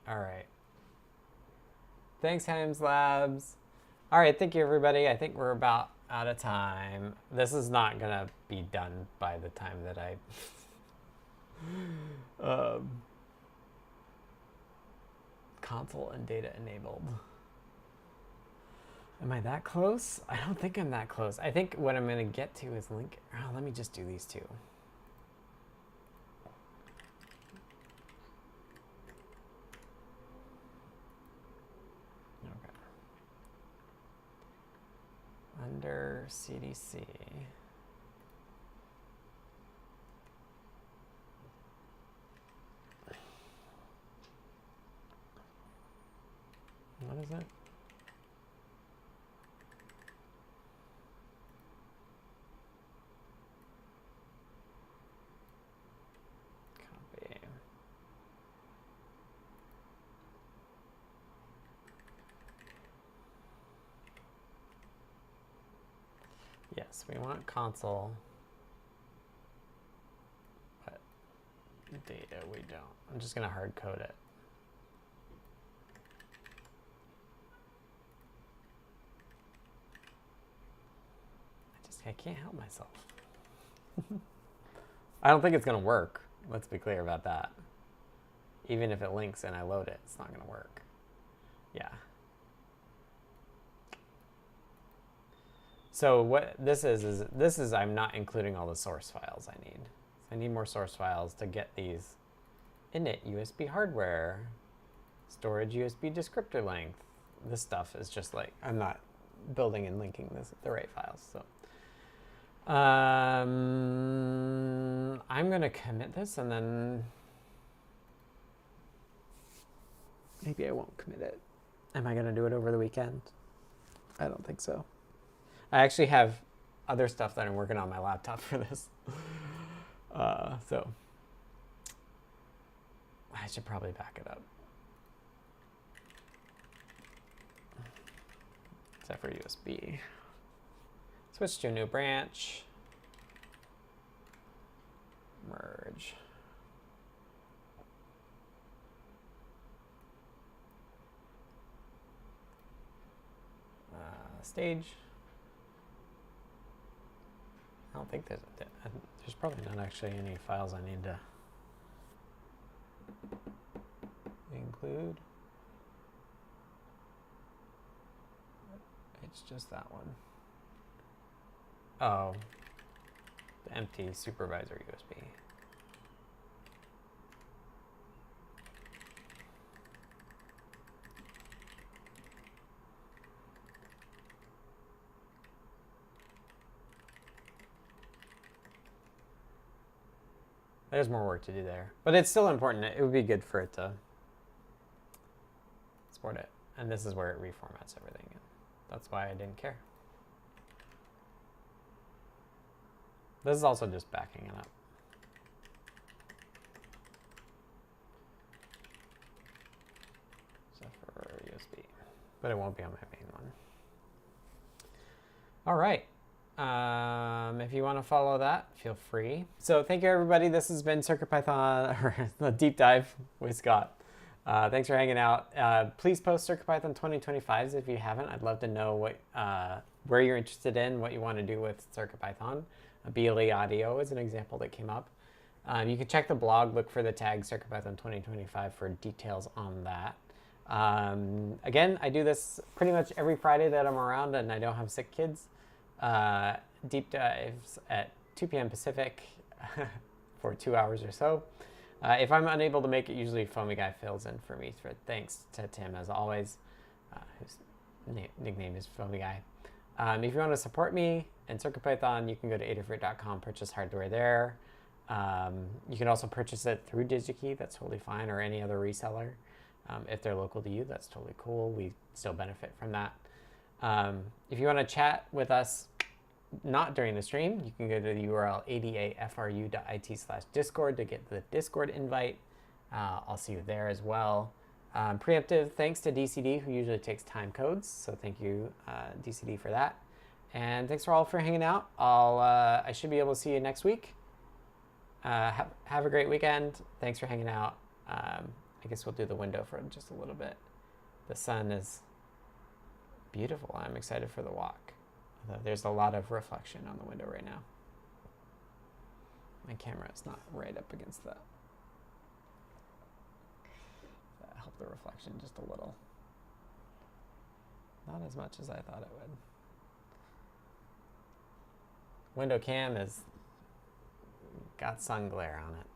All right. Thanks, Helms Labs. All right, thank you, everybody. I think we're about out of time. This is not going to be done by the time that I... console and data enabled. Am I that close? I don't think I'm that close. I think what I'm going to get to is link... Oh, let me just do these two. Under CDC. What is it? Copy. Yes, we want console, but data we don't. I'm just going to hard code it. I can't help myself. I don't think it's going to work. Let's be clear about that. Even if it links and I load it, it's not going to work. Yeah. So what this is I'm not including all the source files I need. I need more source files to get these init USB hardware, storage USB descriptor length. This stuff is just like, I'm not building and linking the right files. So I'm going to commit this and then maybe I won't commit it. Am I going to do it over the weekend? I don't think so. I actually have other stuff that I'm working on my laptop for this. So I should probably back it up. Zephyr USB. Switch to a new branch. Merge. Stage. I don't think there's probably not actually any files I need to include. It's just that one. Oh, the empty supervisor USB. There's more work to do there, but it's still important. It would be good for it to support it. And this is where it reformats everything. That's why I didn't care. This is also just backing it up. Zephyr USB, but it won't be on my main one. All right. If you want to follow that, feel free. So thank you, everybody. This has been CircuitPython, or the deep dive with Scott. Thanks for hanging out. Please post CircuitPython 2025s if you haven't. I'd love to know what where you're interested in, what you want to do with CircuitPython. BLE audio is an example that came up. You can check the blog, look for the tag CircuitPython 2025 for details on that. Again, I do this pretty much every Friday that I'm around and I don't have sick kids. Deep dives at 2 p.m. Pacific for 2 hours or so. If I'm unable to make it, usually Foamy Guy fills in for me. Thanks to Tim, as always, whose nickname is Foamy Guy. If you want to support me and CircuitPython, you can go to adafruit.com, purchase hardware there. You can also purchase it through DigiKey. That's totally fine, or any other reseller. If they're local to you, that's totally cool. We still benefit from that. If you want to chat with us, not during the stream, you can go to the URL adafru.it/discord to get the Discord invite. I'll see you there as well. Preemptive thanks to DCD, who usually takes time codes. So thank you, DCD, for that. And thanks for all for hanging out. I should be able to see you next week. Have a great weekend. Thanks for hanging out. I guess we'll do the window for just a little bit. The sun is beautiful. I'm excited for the walk. There's a lot of reflection on the window right now. My camera is not right up against that. That helped the reflection just a little. Not as much as I thought it would. Window cam has got sun glare on it.